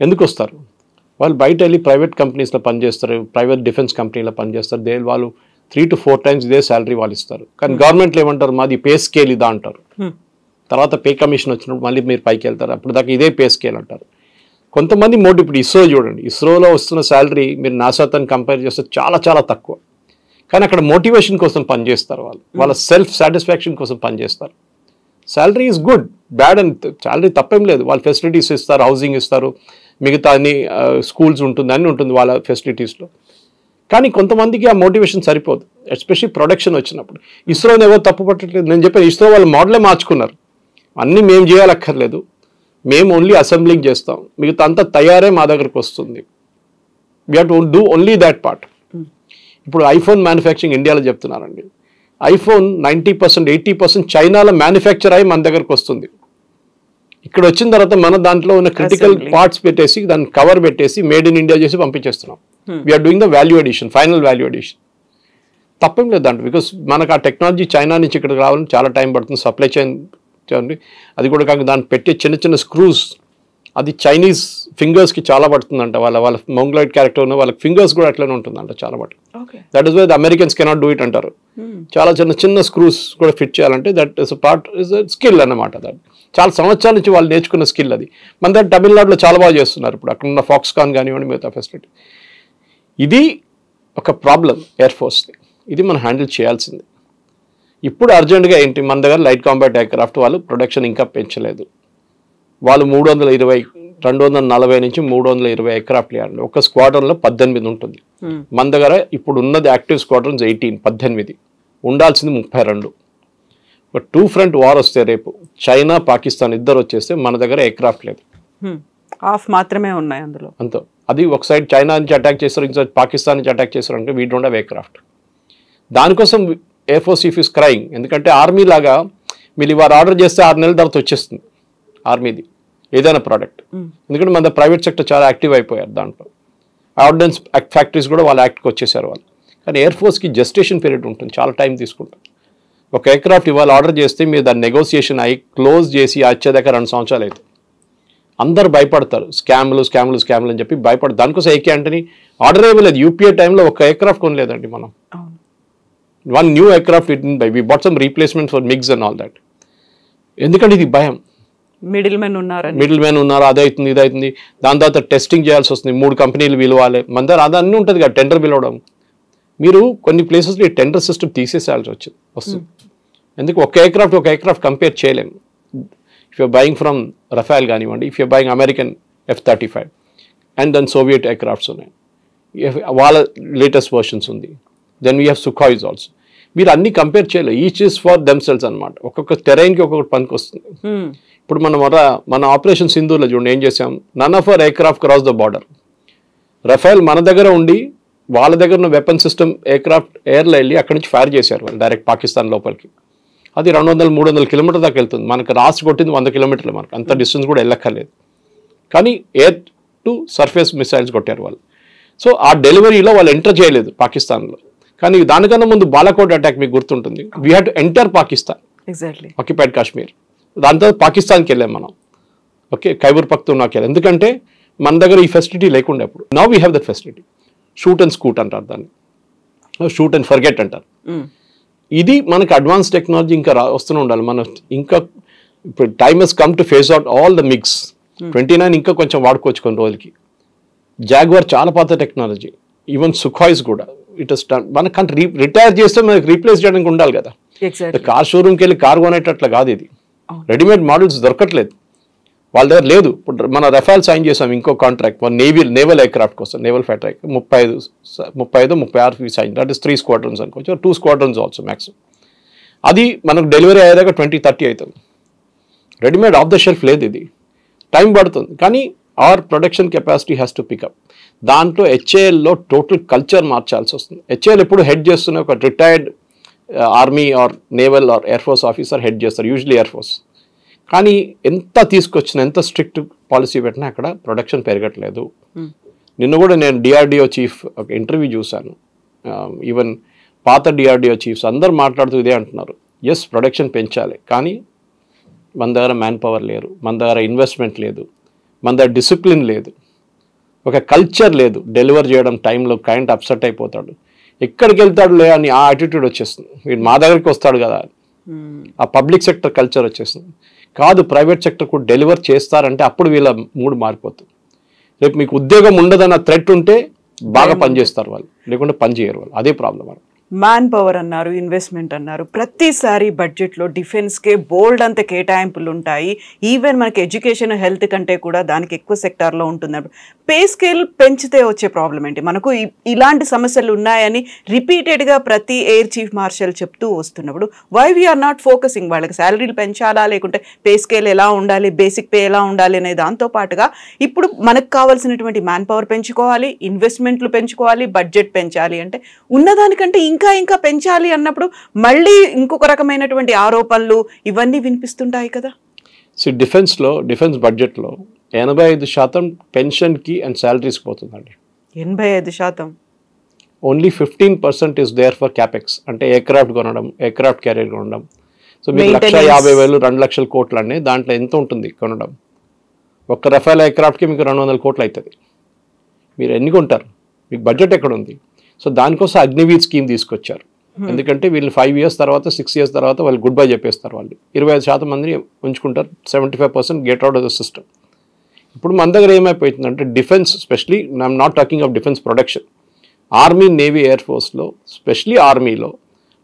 ఎందుకు వస్తారు? వాళ్ళు బయట వెళ్ళి ప్రైవేట్ కంపెనీస్లో పనిచేస్తారు, ప్రైవేట్ డిఫెన్స్ కంపెనీలో పనిచేస్తారు. వాళ్ళు 3 to 4 times ఇదే శాలరీ వాళ్ళు ఇస్తారు. కానీ గవర్నమెంట్లో ఏమంటారు, మాది పే స్కేల్ ఇదా అంటారు. తర్వాత పే కమిషన్ వచ్చినప్పుడు మళ్ళీ మీరు పైకి వెళ్తారు, అప్పుడు దాకా ఇదే పే స్కేల్ అంటారు. కొంతమంది ఇప్పుడు ఇస్రో చూడండి, ఇస్రోలో వస్తున్న శాలరీ మీరు నాసాతో కంపేర్ చేస్తే చాలా చాలా తక్కువ. కానీ అక్కడ మోటివేషన్ కోసం పనిచేస్తారు, వాళ్ళ సెల్ఫ్ సాటిస్ఫాక్షన్ కోసం పనిచేస్తారు. శాలరీ ఈజ్ గుడ్, బ్యాడ్ అని శాలరీ తప్పేం లేదు. వాళ్ళు ఫెసిలిటీస్ ఇస్తారు, హౌసింగ్ ఇస్తారు, మిగతా అన్ని స్కూల్స్ ఉంటుంది, అన్నీ ఉంటుంది వాళ్ళ ఫెసిలిటీస్లో. కానీ కొంతమందికి ఆ మోటివేషన్ సరిపోదు, ఎస్పెషల్లీ ప్రొడక్షన్ వచ్చినప్పుడు. ఇస్రోని ఎవరు తప్పు పట్టట్లేదు, నేను చెప్పాను ఇస్రో వాళ్ళ మోడలే మార్చుకున్నారు. అన్నీ మేము చేయాలక్కర్లేదు, మేము ఓన్లీ అసెంబ్లింగ్ చేస్తాం, మిగతా అంతా తయారే మా దగ్గరకు వస్తుంది. We have to do only that part. ఇప్పుడు ఐఫోన్ మ్యానుఫ్యాక్చరింగ్ ఇండియాలో చెప్తున్నారండి, ఐఫోన్ 90%, 80% చైనాలో మ్యానుఫ్యాక్చర్ అయ్యి మన దగ్గరకు వస్తుంది. ఇక్కడ వచ్చిన తర్వాత మన దాంట్లో ఉన్న క్రిటికల్ పార్ట్స్ పెట్టేసి దాన్ని కవర్ పెట్టేసి మేడ్ ఇన్ ఇండియా చేసి పంపించేస్తున్నాం. We're doing the value addition, final value addition. తప్పేం లేదు దాంట్లో. బికాస్ మనకు ఆ టెక్నాలజీ చైనా నుంచి ఇక్కడికి రావాలని చాలా టైం పడుతుంది. సప్లై చైన్ అది కూడా కాక దాన్ని పెట్టే చిన్న చిన్న స్క్రూస్ అది చైనీస్ ఫింగర్స్కి చాలా పడుతుందంట. వాళ్ళ మొంగ్లాయిడ్ క్యారెక్టర్ ఉన్న వాళ్ళకి ఫింగర్స్ కూడా అట్లనే ఉంటుందంట చాలా పట్టు. That is why the Americans cannot do it అంటారు. చాలా చిన్న చిన్న స్క్రూస్ కూడా ఫిట్ చేయాలంటే that is part is skill అన్నమాట. దట్ చాలా సంవత్సరాల నుంచి వాళ్ళు నేర్చుకున్న స్కిల్ అది. మన దగ్గర తమిళనాడులో చాలా బాగా చేస్తున్నారు ఇప్పుడు. అక్కడ ఉన్న ఫాక్స్కాన్ కానివ్వండి మిగతా ఫెసిలిటీ. ఇది ఒక ప్రాబ్లం ఎయిర్ ఫోర్స్ని. ఇది మనం హ్యాండిల్ చేయాల్సింది. ఇప్పుడు అర్జెంటుగా ఏంటి, మన దగ్గర లైట్ కాంబాట్ ఎయిర్క్రాఫ్ట్ వాళ్ళు ప్రొడక్షన్ ఇంకా పెంచలేదు. వాళ్ళు 240 నుంచి 320 ఎయిర్క్రాఫ్ట్ లేదండి. ఒక స్క్వాడ్రన్లో 18 ఉంటుంది. మన దగ్గర ఇప్పుడు ఉన్నది యాక్టివ్ స్క్వాడ్రన్స్ 18 ఉండాల్సింది 32. ఒక 2 ఫ్రంట్ వార్ వస్తే రేపు చైనా పాకిస్తాన్ ఇద్దరు వచ్చేస్తే మన దగ్గర ఎయిర్క్రాఫ్ట్ లేదు. హాఫ్ మాత్రమే ఉన్నాయి అందులో. అంతే. అది ఒక సైడ్ చైనా నుంచి అటాక్ చేస్తారు, ఇంకో పాకిస్తాన్ నుంచి అటాక్ చేస్తారు అంటే వీ డోంట్ హావ్ ఎయిర్క్రాఫ్ట్. దానికోసం air force chief is crying. ఎందుకంటే ఆర్మీ లాగా మీరు ఇవాళ ఆర్డర్ చేస్తే 6 నెలల తర్వాత వచ్చేస్తుంది ఆర్మీది ఏదైనా ప్రోడక్ట్. ఎందుకంటే మన ప్రైవేట్ సెక్టర్ చాలా యాక్టివ్ అయిపోయారు దాంట్లో. ఆర్డినెన్స్ ఫ్యాక్టరీస్ కూడా వాళ్ళ యాక్ట్కి వచ్చేసారు వాళ్ళు. కానీ ఎయిర్ ఫోర్స్కి జస్టేషన్ పీరియడ్ ఉంటుంది, చాలా టైం తీసుకుంటుంది. ఒక ఎయిర్క్రాఫ్ట్ ఇవాళ ఆర్డర్ చేస్తే మీరు దాన్ని నెగోసియేషన్ అయ్యి క్లోజ్ చేసి వచ్చేదాకా 2 సంవత్సరాలు అవుతుంది. అందరు భయపడతారు, స్కామ్లు అని చెప్పి భయపడతారు. దానికోసం ఏకే అంటే ఆర్డర్ ఇవ్వలేదు. యూపీఏ టైంలో ఒక ఎయిర్క్రాఫ్ట్ కొనలేదండి మనం. 1 new aircraft we bought some replacement for MiGs and all that. ఎందుకంటే ఇది భయం. మిడిల్ మ్యాన్ ఉన్నారు, అదవుతుంది ఇదవుతుంది. దాని తర్వాత టెస్టింగ్ చేయాల్సి వస్తుంది, 3 కంపెనీలు పిలవాలి. మన దగ్గర అది అన్నీ ఉంటుంది కదా, టెండర్ పిలవడం. మీరు కొన్ని ప్లేసెస్లో ఈ టెండర్ సిస్టమ్ తీసేసేయాల్సి వస్తుంది. ఎందుకు ఒక ఎయిర్క్రాఫ్ట్ కంపేర్ చేయలేము. If you're buying from Rafale కానివ్వండి, if you're buying American F-35 and then Soviet aircrafts ఉన్నాయి, వాళ్ళ లేటెస్ట్ వర్షన్స్ ఉంది. Then we have Sukhois also. మీరు అన్ని కంపేర్ చేయలేదు. ఈచ్ ఈస్ ఫర్ దెమ్సెల్స్ అనమాట. ఒక్కొక్క టెరైన్కి ఒక్కొక్కటి పనికి వస్తుంది. ఇప్పుడు మన ఆపరేషన్ సింధూర్లో చూడండి ఏం చేసాం. None of our aircraft cross the border. Rafale మన దగ్గర ఉండి వాళ్ళ దగ్గర ఉన్న వెపన్ సిస్టమ్ ఎయిర్క్రాఫ్ట్ ఎయిర్లో వెళ్ళి అక్కడి నుంచి ఫైర్ చేశారు వాళ్ళు డైరెక్ట్ పాకిస్తాన్ లోపలికి. అది 200-300 కిలోమీటర్ దాకా వెళ్తుంది. మనకు రాసి కొట్టింది 100 కిలోమీటర్లు. మనకు అంత డిస్టెన్స్ కూడా వెళ్ళక్కర్లేదు. కానీ ఎయిర్ టు సర్ఫేస్ మిసైల్స్ కొట్టారు వాళ్ళు. సో ఆ డెలివరీలో వాళ్ళు ఎంటర్ చేయలేదు పాకిస్తాన్లో. కానీ దానికన్నా ముందు బాలాకోట్ అటాక్ మీకు గుర్తుంటుంది. We had to enter Pakistan, exactly occupied Kashmir. దాని తర్వాత పాకిస్తాన్కి వెళ్ళాం మనం. ఓకే, ఖైబర్ పఖ్తూన్ఖ్వాకి వెళ్ళాం. ఎందుకంటే మన దగ్గర ఈ ఫెసిలిటీ లేకుండా అప్పుడు. Now we have that facility. Shoot and Scoot అంటారు దాన్ని, షూట్ అండ్ ఫర్గెట్ అంటారు. ఇది మనకి అడ్వాన్స్ టెక్నాలజీ ఇంకా వస్తూనే ఉండాలి. మన ఇంకా ఇప్పుడు time has come to phase out all the MiGs. 29 ఇంకా కొంచెం వాడుకోవచ్చు కొన్ని రోజులకి. జాగ్వార్ చాలా పాత టెక్నాలజీ. ఈవెన్ సుఖాయిస్ కూడా ఇట్ ఇస్ మనకు రిటైర్ చేస్తే మనకి రీప్లేస్ చేయడానికి ఉండాలి కదా. కార్ షోరూమ్కి వెళ్ళి కార్ కొనేటట్ల కాదు ఇది. రెడీమేడ్ మోడల్స్ దొరకట్లేదు వాళ్ళ దగ్గర. లేదు, ఇప్పుడు మన రఫాల్ సైన్ చేసాం ఇంకో కాంట్రాక్ట్ నేవల్ ఎయిర్క్రాఫ్ట్ కోసం, naval fighter 35-36 sign. That is 3 squadrons అనుకోవచ్చు, 2 స్క్వాడ్రన్స్ ఆల్సో మ్యాక్సిమం. అది మనకు డెలివరీ అయ్యేదాకా 20-30 అవుతుంది. రెడీమేడ్ ఆఫ్ ద షెల్ఫ్ లేదు, ఇది టైం పడుతుంది. కానీ our production capacity has to pick up. దాంట్లో హెచ్ఏఎల్లో టోటల్ కల్చర్ మార్చాల్సి వస్తుంది. హెచ్ఏఎల్ ఎప్పుడు హెడ్ చేస్తున్న ఒక retired army or naval or air force officer head చేస్తారు, యూజువలీ ఎయిర్ ఫోర్స్. కానీ ఎంత తీసుకొచ్చినా, ఎంత స్ట్రిక్ట్ పాలసీ పెట్టినా అక్కడ ప్రొడక్షన్ పెరగట్లేదు. నిన్న కూడా నేను డిఆర్డిఓ చీఫ్ ఒక ఇంటర్వ్యూ చూశాను. ఈవెన్ పాత డిఆర్డిఓ చీఫ్స్ అందరు మాట్లాడుతూ ఇదే అంటున్నారు. ఎస్, ప్రొడక్షన్ పెంచాలి, కానీ మన దగ్గర మ్యాన్ పవర్ లేరు, మన దగ్గర ఇన్వెస్ట్మెంట్ లేదు, మన దగ్గర డిసిప్లిన్ లేదు, ఒక కల్చర్ లేదు. డెలివర్ చేయడం టైంలో క్లయింట్ అప్సెట్ అయిపోతాడు, ఎక్కడికి వెళ్తాడు లే అని ఆ యాటిట్యూడ్ వచ్చేస్తుంది. వీడు మా దగ్గరికి వస్తాడు కదా, ఆ పబ్లిక్ సెక్టర్ కల్చర్ వచ్చేస్తుంది. కాదు, ప్రైవేట్ సెక్టర్ కూడా డెలివర్ చేస్తారంటే అప్పుడు వీళ్ళ మూడు మారిపోతుంది. రేపు మీకు ఉద్యోగం ఉండదన్న థ్రెట్ ఉంటే బాగా పనిచేస్తారు వాళ్ళు, లేకుంటే పని చేయరు వాళ్ళు. అదే ప్రాబ్లం. మ్యాన్ పవర్ అన్నారు, ఇన్వెస్ట్మెంట్ అన్నారు. ప్రతిసారి బడ్జెట్లో డిఫెన్స్కే బోల్డ్ అంత కేటాయింపులు ఉంటాయి. ఈవెన్ మనకి ఎడ్యుకేషన్, హెల్త్ కంటే కూడా దానికి ఎక్కువ సెక్టార్లో ఉంటుంది. పే స్కేల్ పెంచితే వచ్చే ప్రాబ్లం ఏంటి? మనకు ఇలాంటి సమస్యలు ఉన్నాయని రిపీటెడ్గా ప్రతి ఎయిర్ చీఫ్ మార్షల్ చెప్తూ వస్తున్నప్పుడు వై వీఆర్ నాట్ ఫోకసింగ్? వాళ్ళకి శాలరీలు పెంచాలా, లేకుంటే పే స్కేల్ ఎలా ఉండాలి, బేసిక్ పే ఎలా ఉండాలి అనే దాంతోపాటుగా ఇప్పుడు మనకు కావాల్సినటువంటి మ్యాన్ పవర్ పెంచుకోవాలి, ఇన్వెస్ట్మెంట్లు పెంచుకోవాలి, బడ్జెట్ పెంచాలి. అంటే ఉన్నదానికంటే ఇంకా పెంచాలి అన్నప్పుడు మళ్ళీ ఇంకొక రకమైనటువంటి ఆరోపణలు ఇవన్నీ వినిపిస్తుంటాయి కదా. సో డిఫెన్స్ బడ్జెట్లో 85% పెన్షన్కి అండ్ శాలరీస్కి పోతుందండి. 85%. Only 15% is there for capex, అంటే ఎయిర్క్రాఫ్ట్ కొనడం, ఎయిర్క్రాఫ్ట్ క్యారియర్ కొనడం. సో మీకు 1,50,000 2 లక్షల కోట్లు అండి, దాంట్లో ఎంత ఉంటుంది కొనడం? ఒక్క రఫేల్ ఎయిర్క్రాఫ్ట్కి మీకు 200 కోట్లు అవుతుంది. మీరు ఎన్ని కొంటారు? మీకు బడ్జెట్ ఎక్కడ ఉంది? సో దానికోసం అగ్నివీర్ స్కీమ్ తీసుకొచ్చారు. ఎందుకంటే వీళ్ళు 5 years తర్వాత 6 years తర్వాత వాళ్ళు గుడ్ బై చెప్పేస్తారు. వాళ్ళు 25% మందిని ఉంచుకుంటారు, 75% get out of the system. ఇప్పుడు మన దగ్గర ఏమైపోతుందంటే defence, specially I'm not talking of defence production, army, navy, air ఫోర్స్లో, స్పెషలీ ఆర్మీలో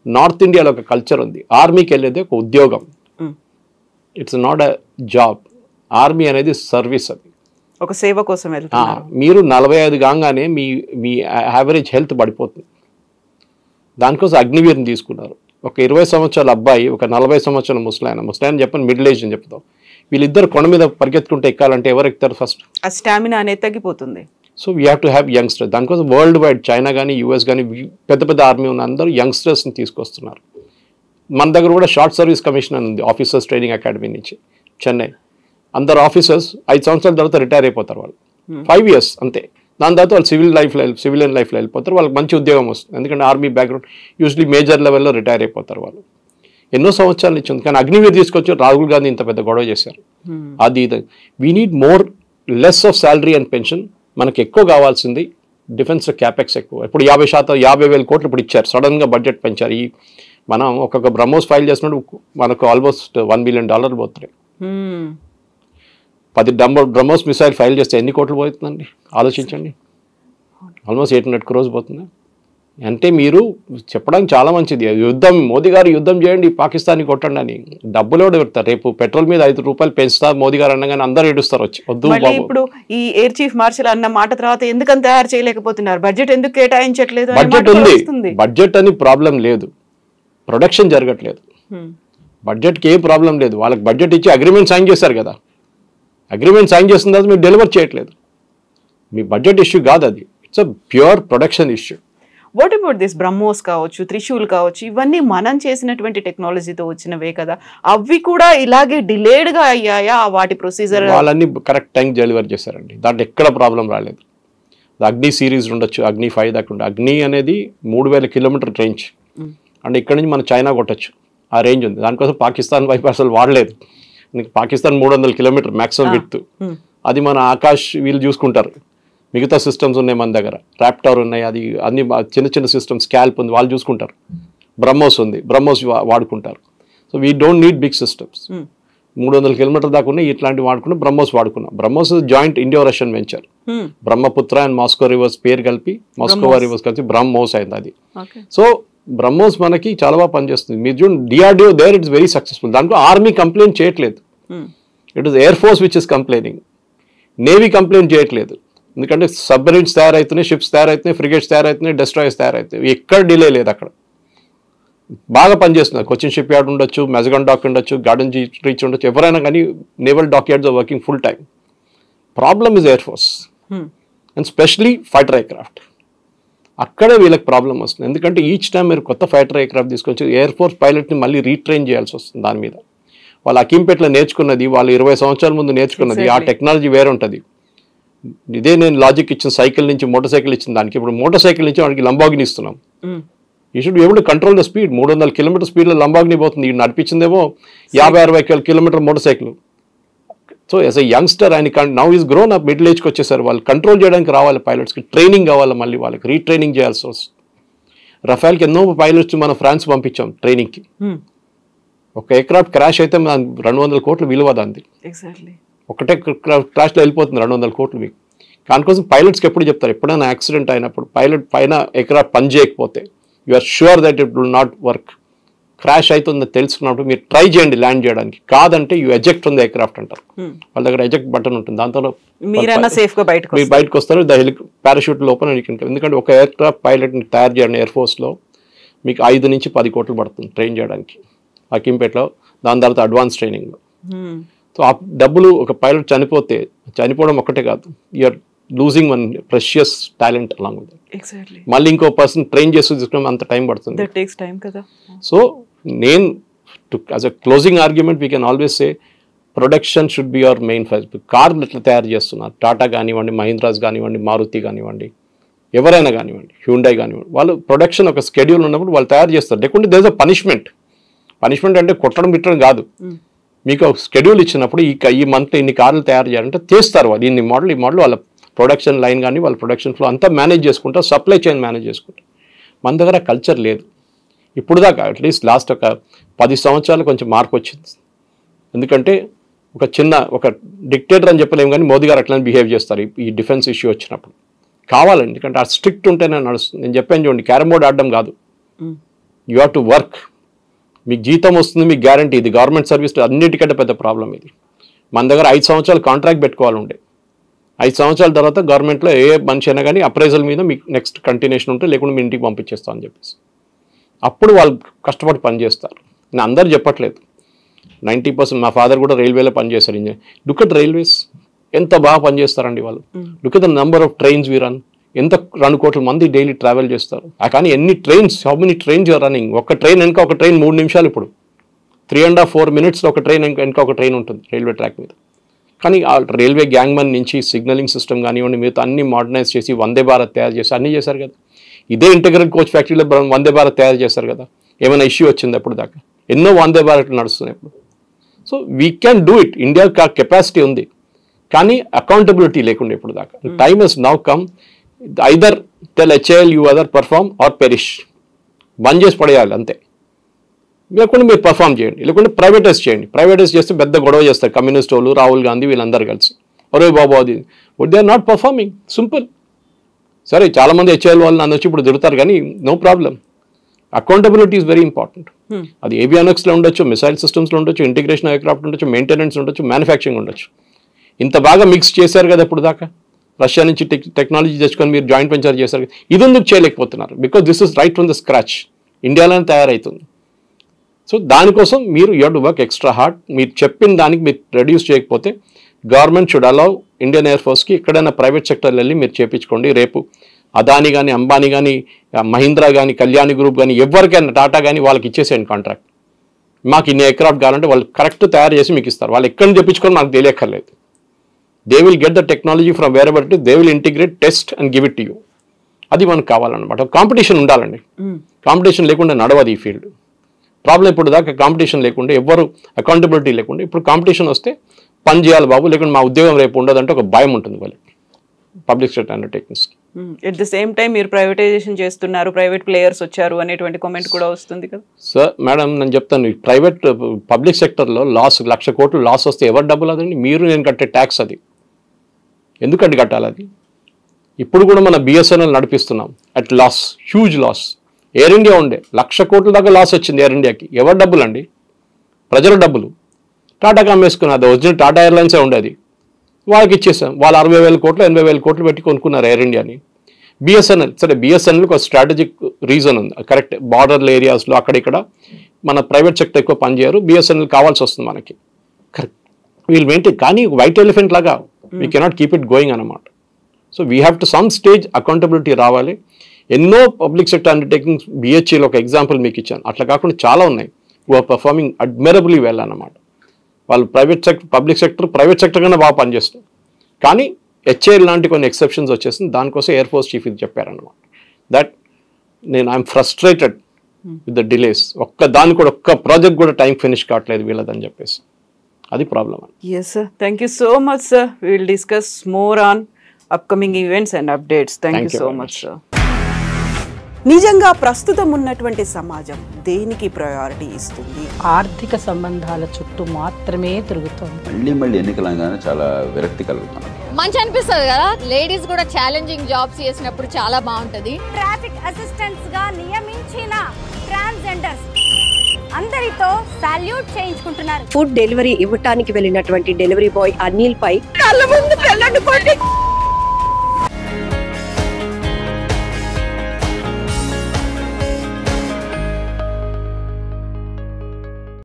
నార్త్ ఇండియాలో ఒక కల్చర్ ఉంది. ఆర్మీకి వెళ్ళేది ఒక ఉద్యోగం, it's not a job. Army అనేది సర్వీస్, అది ఒక సేవ కోసం వెళ్తున్నారు. మీరు 45 కాగానే మీ యావరేజ్ హెల్త్ పడిపోతుంది. దానికోసం అగ్నివీర్ని తీసుకున్నారు. ఒక 20 సంవత్సరాల అబ్బాయి, ఒక 40 సంవత్సరాల ముసలాయన చెప్పని మిడిల్ ఏజ్ అని చెప్తాం, వీళ్ళిద్దరు కొండ మీద పరిగెత్తుకుంటే ఎక్కాలంటే ఎవరు ఎక్కుతారు ఫస్ట్? ఆ స్టామినా అనేది తగ్గిపోతుంది. So we have to have youngsters. దానికోసం వరల్డ్ వైడ్ చైనా కానీ యూఎస్ కానీ పెద్ద పెద్ద ఆర్మీ ఉన్న అందరూ యంగ్స్టర్స్ని తీసుకొస్తున్నారు. మన దగ్గర కూడా షార్ట్ సర్వీస్ కమిషన్ అని ఉంది, ఆఫీసర్స్ ట్రైనింగ్ అకాడమీ నుంచి, చెన్నై. అందరు ఆఫీసర్స్ 5 సంవత్సరాల తర్వాత రిటైర్ అయిపోతారు వాళ్ళు, 5 years అంతే. దాని తర్వాత వాళ్ళు సివిలియన్ లైఫ్లో వెళ్ళిపోతారు. వాళ్ళకి మంచి ఉద్యోగం వస్తుంది, ఎందుకంటే ఆర్మీ బ్యాక్గ్రౌండ్, యూజువలీ మేజర్ లెవెల్లో రిటైర్ అయిపోతారు వాళ్ళు. ఎన్నో సంవత్సరాల నుంచి ఉంది. కానీ అగ్నివీర్ తీసుకొచ్చి రాహుల్ గాంధీ ఇంత పెద్ద గొడవ చేశారు. అది we need more less of salary and pension. మనకు ఎక్కువ కావాల్సింది డిఫెన్స్లో క్యాపెక్స్ ఎక్కువ. ఇప్పుడు 50,000 కోట్లు ఇప్పుడు ఇచ్చారు, సడన్గా బడ్జెట్ పెంచారు. మనం ఒక్కొక్క బ్రహ్మోస్ ఫైల్ చేసినట్టు మనకు ఆల్మోస్ట్ $1 billion పోతున్నాయి. 10 బ్రహ్మోస్ మిసైల్ ఫైల్ చేస్తే ఎన్ని కోట్లు పోతుందండి ఆలోచించండి. ఆల్మోస్ట్ 800 crores పోతుంది. అంటే మీరు చెప్పడానికి చాలా మంచిది, యుద్ధం, మోదీ గారు యుద్ధం చేయండి, పాకిస్తాన్ని కొట్టండి అని. డబ్బులు కూడా పెడతారు. రేపు పెట్రోల్ మీద ₹5 పెంచుతా మోదీ గారు అనగానే అందరూ ఏడుస్తారు వచ్చి, వద్దు. ఇప్పుడు ఈ ఎయిర్ చీఫ్ మార్షల్ అన్న మాట తర్వాత ఎందుకని తయారు చేయలేకపోతున్నారు? బడ్జెట్ ఎందుకు కేటాయించట్లేదు? బడ్జెట్ ఉంది, బడ్జెట్ అని ప్రాబ్లం లేదు, ప్రొడక్షన్ జరగట్లేదు. బడ్జెట్కి ఏ ప్రాబ్లం లేదు. వాళ్ళకి బడ్జెట్ ఇచ్చి అగ్రిమెంట్ సైన్ చేశారు కదా, అగ్రిమెంట్ సైన్ చేసిన తర్వాత మీరు డెలివర్ చేయట్లేదు. మీ బడ్జెట్ ఇష్యూ కాదు అది, it's a pure production issue. What about this BrahMos కావచ్చు, త్రిశూల్ కావచ్చు, ఇవన్నీ మనం చేసినటువంటి టెక్నాలజీతో వచ్చినవే కదా, అవి కూడా ఇలాగే డిలేడ్గా అయ్యాయా? వాటి ప్రొసీజర్ వాళ్ళన్నీ కరెక్ట్ టైం డెలివర్ చేశారండి, దాంట్లో ఎక్కడ ప్రాబ్లం రాలేదు. అగ్ని సిరీస్ ఉండొచ్చు, అగ్ని 5 దాకా ఉండే. అగ్ని అనేది 3000 kilometer రేంజ్, అంటే ఇక్కడ నుంచి మన చైనా కొట్టచ్చు, ఆ రేంజ్ ఉంది. దానికోసం పాకిస్తాన్ వైపు అసలు వాడలేదు. పాకిస్తాన్ 300 kilometer మ్యాక్సిమం విడ్త్, అది మన ఆకాష్ వీళ్ళు చూసుకుంటారు. మిగతా సిస్టమ్స్ ఉన్నాయి మన దగ్గర, ర్యాప్టార్ ఉన్నాయి, అది అన్ని చిన్న చిన్న సిస్టమ్స్, స్కాల్ప్ ఉంది, వాళ్ళు చూసుకుంటారు. బ్రహ్మోస్ ఉంది, బ్రహ్మోస్ వాడుకుంటారు. So we don't need big systems. 300 kilometer దాకా ఉన్నాయి, ఇట్లాంటివి వాడుకున్నాం. బ్రహ్మోస్ వాడుకున్నాం. BrahMos joint Indo Russian venture, Brahmaputra and Moscow rivers పేరు కలిపి, మాస్కో రివర్స్ కలిసి బ్రహ్మోస్ అయింది అది. సో బ్రహ్మోస్ మనకి చాలా బాగా పనిచేస్తుంది. మీరు చూడండి, DRDO there it's very successful. దాంట్లో ఆర్మీ కంప్లైంట్ చేయట్లేదు, it is air force which is complaining. Navy complaint చేయట్లేదు, ఎందుకంటే సబ్మరీన్స్ తయారవుతున్నాయి, షిప్స్ తయారవుతున్నాయి, ఫ్రిగేట్స్ తయారవుతున్నాయి, డెస్ట్రాయర్స్ తయారవుతాయి. ఎక్కడ డిలే లేదు, అక్కడ బాగా పనిచేస్తున్నారు. కొచ్చిన్ షిప్ యార్డ్ ఉండొచ్చు, మెజగాన్ డాక్ ఉండొచ్చు, గార్డెన్ రీచ్ ఉండొచ్చు, ఎవరైనా కానీ naval dockyards are working full time. Problem is air force and specially fighter aircraft. అక్కడే వీళ్ళకి ప్రాబ్లం వస్తుంది, ఎందుకంటే ఈచ్ టైం మీరు కొత్త ఫైటర్ ఎయిర్క్రాఫ్ట్ తీసుకొచ్చి ఎయిర్ ఫోర్స్ పైలట్ని మళ్ళీ రీట్రైన్ చేయాల్సి వస్తుంది. దాని మీద వాళ్ళు అకింపేట్లో నేర్చుకున్నది, వాళ్ళు 20 సంవత్సరాల ముందు నేర్చుకున్నది, ఆ టెక్నాలజీ వేరే ఉంటుంది. ఇదే నేను లాజిక్ ఇచ్చిన సైకిల్ నుంచి మోటార్ సైకిల్ ఇచ్చిన దానికి, ఇప్పుడు మోటార్ సైకిల్ నుంచి వాడికి లంబాగిని ఇస్తున్నాం. You should able to control the speed. 300 kilometer స్పీడ్లో లంబాగిని పోతుంది, ఇది నడిపించిందేమో 50-60 kilometer motor cycle. So as a youngster ఆయన now is grown up, middle ఏజ్కి వచ్చేసారు. వాళ్ళు కంట్రోల్ చేయడానికి రావాలి, పైలట్స్కి ట్రైనింగ్ కావాలి, మళ్ళీ వాళ్ళకి రీట్రైనింగ్ చేయాల్సి వస్తుంది. రఫేల్కి ఎన్నో పైలట్స్ మనం ఫ్రాన్స్ పంపించాం ట్రైనింగ్కి. ఒక ఎయిర్క్రాఫ్ట్ క్రాష్ అయితే 200 కోట్లు విలువ దాన్ని. ఒకటే క్రాష్లో వెళ్ళిపోతుంది 200 కోట్లు మీకు. దానికోసం పైలట్స్కి ఎప్పుడు చెప్తారు, ఎప్పుడైనా యాక్సిడెంట్ అయినప్పుడు పైలట్ పైన ఎయిర్క్రాఫ్ట్ పని చేయకపోతే you are sure that it will not work. Crash అవుతుందని తెలుసుకున్నప్పుడు మీరు ట్రై చేయండి ల్యాండ్ చేయడానికి, కాదంటే you eject from the aircraft అంటారు. వాళ్ళ దగ్గర ఎజెక్ట్ బటన్ ఉంటుంది, దాంతో మీరు బయటకు వస్తారు. పారాషూట్ లోపల. ఎందుకంటే ఒక ఎయిర్క్రాఫ్ట్ పైలట్ని తయారు చేయండి ఎయిర్ ఫోర్స్లో మీకు 5 నుంచి 10 కోట్లు పడుతుంది ట్రైన్ చేయడానికి అకింపేట్లో. దాని తర్వాత అడ్వాన్స్ ట్రైనింగ్. సో ఆ డబ్బులు, ఒక పైలట్ చనిపోవడం ఒక్కటే కాదు, you're losing one precious talent along with that. మళ్ళీ ఇంకో పర్సన్ ట్రైన్ చేస్తూ తీసుకుని అంత టైం పడుతుంది. సో నేను as a closing argument we can always say production should be your main first. కార్లు ఎట్లా తయారు చేస్తున్నారు, టాటా కానివ్వండి, మహీంద్రాస్ కానివ్వండి, మారుతి కానివ్వండి, ఎవరైనా కానివ్వండి, హ్యూండై కానివ్వండి, వాళ్ళు ప్రొడక్షన్ ఒక స్కెడ్యూల్ ఉన్నప్పుడు వాళ్ళు తయారు చేస్తారు. లేకుంటే there is a punishment. Punishment అంటే కొట్టడం బిట్టడం కాదు. మీకు ఒక స్కెడ్యూల్ ఇచ్చినప్పుడు ఈ మంత్ ఇన్ని కార్లు తయారు చేయాలంటే చేస్తారు వాళ్ళు. ఈ మోడల్ వాళ్ళ ప్రొడక్షన్ లైన్ కానీ వాళ్ళ ప్రొడక్షన్ ఫ్లో అంతా మేనేజ్ చేసుకుంటారు, సప్లై చైన్ మేనేజ్ చేసుకుంటారు. మన దగ్గర కల్చర్ లేదు. ఇప్పుడు దాకా అట్లీస్ట్ లాస్ట్ ఒక 10 సంవత్సరాలు కొంచెం మార్పు వచ్చింది. ఎందుకంటే ఒక డిక్టేటర్ అని చెప్పలేము, కానీ మోదీ గారు అట్లనే బిహేవ్ చేస్తారు ఈ డిఫెన్స్ ఇష్యూ వచ్చినప్పుడు. కావాలండి, ఎందుకంటే ఆ స్ట్రిక్ట్ ఉంటేనే నడుస్తుంది. నేను చెప్పాను చూడండి, క్యారమ్ బోర్డ్ ఆడడం కాదు, యూ హ్యావ్ టు వర్క్. మీకు జీతం వస్తుంది, మీకు గ్యారంటీ. ఇది గవర్నమెంట్ సర్వీస్ అన్నిటికంటే పెద్ద ప్రాబ్లం ఇది. మన దగ్గర 5 సంవత్సరాలు కాంట్రాక్ట్ పెట్టుకోవాలి ఉండే. 5 సంవత్సరాల తర్వాత గవర్నమెంట్లో ఏ మనిషి అయినా కానీ అప్రైజల్ మీద మీకు నెక్స్ట్ కంటిన్యూషన్ ఉంటే, లేకుండా మీ ఇంటికి పంపించేస్తాం అని చెప్పేసి అప్పుడు వాళ్ళు కష్టపడి పనిచేస్తారు. నేను అందరు చెప్పట్లేదు, 90%. మా ఫాదర్ కూడా రైల్వేలో పనిచేస్తారు, ఇంజనీర్. లుక్ ఎట్ రైల్వేస్, ఎంత బాగా పనిచేస్తారండి వాళ్ళు. Look at the number of trains we run. ఎంత 2 కోట్ల మంది డైలీ ట్రావెల్ చేస్తారు. కానీ ఎన్ని trains, how many trains you're running. ఒక ట్రైన్ వెనక ఒక ట్రైన్ 3 నిమిషాలు. ఇప్పుడు 3.5-4 minutes ఒక ట్రైన్ వెనక ఒక ట్రైన్ ఉంటుంది రైల్వే ట్రాక్ మీద. కానీ ఆ రైల్వే గ్యాంగ్మన్ నుంచి సిగ్నలింగ్ సిస్టమ్ కానివ్వండి, మిగతా అన్ని మోడర్నైజ్ చేసి వందే భారత్ తయారు చేసి అన్నీ చేశారు కదా. ఇదే ఇంటెగ్రల్ కోచ్ ఫ్యాక్టరీలో వందే భారత్ తయారు చేశారు కదా. ఏమైనా ఇష్యూ వచ్చింది అప్పుడు దాకా? ఎన్నో వందే భారత్లు నడుస్తున్నాయి ఇప్పుడు. So we can do it. India capacity ఉంది, కానీ అకౌంటబిలిటీ లేకుండా ఇప్పుడు దాకా. Time is now come. Either tell HAL you either perform or perish. బంద్ చేసి పడేయాలి అంతే. లేకుండా మీరు పర్ఫామ్ చేయండి, లేకుంటే ప్రైవేటైజ్ చేయండి. ప్రైవేటైజ్ చేస్తే పెద్ద గొడవ చేస్తారు కమ్యూనిస్ట్ వాళ్ళు, రాహుల్ గాంధీ వీళ్ళందరూ కలిసి. ఒరే బాబు అది they are not performing. Simple. సరే, చాలామంది హెచ్ఏఎల్ వాళ్ళు నన్ను వచ్చి ఇప్పుడు తిడతారు, కానీ no problem. Accountability is very important. అది ఏవియానిక్స్లో ఉండొచ్చు, మిసైల్ సిస్టమ్స్లో ఉండొచ్చు, ఇంటిగ్రేషన్ ఎయిర్క్రాఫ్ట్ ఉండొచ్చు, మెయింటెనెన్స్ ఉండొచ్చు, మ్యానుఫ్యాక్చరింగ్ ఉండొచ్చు. ఇంత బాగా మిక్స్ చేశారు కదా ఇప్పుడు దాకా. రష్యా నుంచి టెక్నాలజీ తెచ్చుకొని మీరు జాయింట్ వెంచర్ చేశారు. ఇది ఎందుకు చేయలేకపోతున్నారు? Because this is right from the scratch. ఇండియాలోనే తయారవుతుంది. సో దానికోసం మీరు you have to work extra hard. మీరు చెప్పిన దానికి మీరు రెడ్యూస్ చేయకపోతే government should allow Indian air ఫోర్స్కి ఎక్కడైనా ప్రైవేట్ సెక్టర్లో వెళ్ళి మీరు చేయించుకోండి. రేపు అదాని కానీ, అంబానీ కానీ, మహీంద్రా కానీ, కళ్యాణి గ్రూప్ కానీ, ఎవరికైనా టాటా కానీ వాళ్ళకి ఇచ్చేసేయండి కాంట్రాక్ట్. మాకు ఇన్ని ఎయిర్క్రాఫ్ట్ కావాలంటే వాళ్ళు కరెక్ట్ తయారు చేసి మీకు ఇస్తారు. వాళ్ళు ఎక్కడి నుంచి తెప్పించుకొని మాకు తెలియక్కర్లేదు. They will get the technology from wherever it is. They will integrate, test and give it to you. అది మనకు కావాలన్నమాట. కాంపిటీషన్ ఉండాలండి. కాంపిటీషన్ లేకుండా నడవదు ఈ ఫీల్డ్. ప్రాబ్లం ఇప్పుడు దాకా కాంపిటీషన్ లేకుండా, ఎవ్వరు అకౌంటబిలిటీ లేకుండా. ఇప్పుడు కాంపిటీషన్ వస్తే పని చేయాలి బాబు, లేకుంటే మా ఉద్యోగం రేపు ఉండదంటే ఒక భయం ఉంటుంది వాళ్ళకి, పబ్లిక్ సెక్టర్ అండర్టేకింగ్స్కి. ఎట్ ద సేమ్ టైం మీరు ప్రైవేటైజేషన్ చేస్తున్నారు, ప్రైవేట్ ప్లేయర్స్ వచ్చారు అనేటువంటి కామెంట్ కూడా వస్తుంది కదా సార్. మేడం నేను చెప్తాను, ప్రైవేట్ పబ్లిక్ సెక్టర్లో లాస్ 1,00,000 కోట్లు లాస్ వస్తే ఎవరు డబ్బులు అదండి? మీరు నేను కట్టే ట్యాక్స్. అది ఎందుకంటే కట్టాలి అది? ఇప్పుడు కూడా మన బిఎస్ఎన్ఎల్ నడిపిస్తున్నాం at loss, huge loss. Air India ఉండే 1,00,000 కోట్ల దాకా లాస్ వచ్చింది ఎయిర్ ఇండియాకి. ఎవరు డబ్బులు అండి? ప్రజల డబ్బులు. టాటాకి అమ్మేసుకున్నారు. అది ఒరిజినల్ టాటా ఎయిర్లైన్సే ఉండేది, వాళ్ళకి ఇచ్చేసాం. వాళ్ళు 60,000 కోట్లు 80,000 కోట్లు పెట్టి కొనుక్కున్నారు ఎయిర్ ఇండియాని. బిఎస్ఎన్ఎల్ సరే, బిఎస్ఎన్ఎల్కి ఒక స్ట్రాటజిక్ రీజన్ ఉంది. కరెక్ట్, బార్డర్ల ఏరియాస్లో అక్కడిక్కడ మన ప్రైవేట్ సెక్టర్ ఎక్కువ పనిచేయరు. బిఎస్ఎన్ఎల్ కావాల్సి వస్తుంది మనకి. కరెక్ట్, వీళ్ళు మెయింటైన్. కానీ వైట్ ఎలిఫెంట్ లాగా we cannot keep it going అన్నమాట. So we have to some stage accountability రావాలి. ఎన్నో పబ్లిక్ సెక్టర్ అండర్టేకింగ్స్, బిహెచ్ఈలో ఒక ఎగ్జాంపుల్ మీకు ఇచ్చాను. అట్లా కాకుండా చాలా ఉన్నాయి హూ ఆర్ పర్ఫార్మింగ్ అడ్మైరబుల్లీ వెల్ అన్నమాట. వాళ్ళు పబ్లిక్ సెక్టర్ ప్రైవేట్ సెక్టర్ కన్నా బాగా పనిచేస్తారు. కానీ హెచ్ఏఎల్ లాంటి కొన్ని ఎక్సెప్షన్స్ వచ్చేసింది. దానికోసం ఎయిర్ ఫోర్స్ చీఫ్ ఇది చెప్పారనమాట, that I'm frustrated with the delays. ఒక్క ప్రాజెక్ట్ కూడా టైం ఫినిష్ కావట్లేదు వీళ్ళదని చెప్పేసి. అది problem. Yes sir, thank you so much sir. We will discuss more on upcoming events and updates. Thank you so much sir. నిజంగా ప్రస్తుతం ఉన్నటువంటి సమాజం దేనికి ప్రయారిటీ ఇస్తుంది? ఆర్థిక సంబంధాల చుట్టూ మాత్రమే తిరుగుతుంది. మళ్ళీ ఎన్నికలంగానే చాలా విరక్తి కలుగుతున్నాం. మంచి అనిపిస్తుంది కదా, లేడీస్ కూడా ఛాలెంజింగ్ జాబ్స్ చేసినప్పుడు చాలా బాగుంటది. ట్రాఫిక్ అసిస్టెంట్స్ గా నియమించిన ట్రాన్స్జెండర్స్ అందరితో సాల్యూట్ చేయించుకుంటున్నారు. ఫుడ్ డెలివరీ ఇవ్వటానికి వెళ్ళినటువంటి డెలివరీ బాయ్ అనిల్ పై కళ్ళ ముందు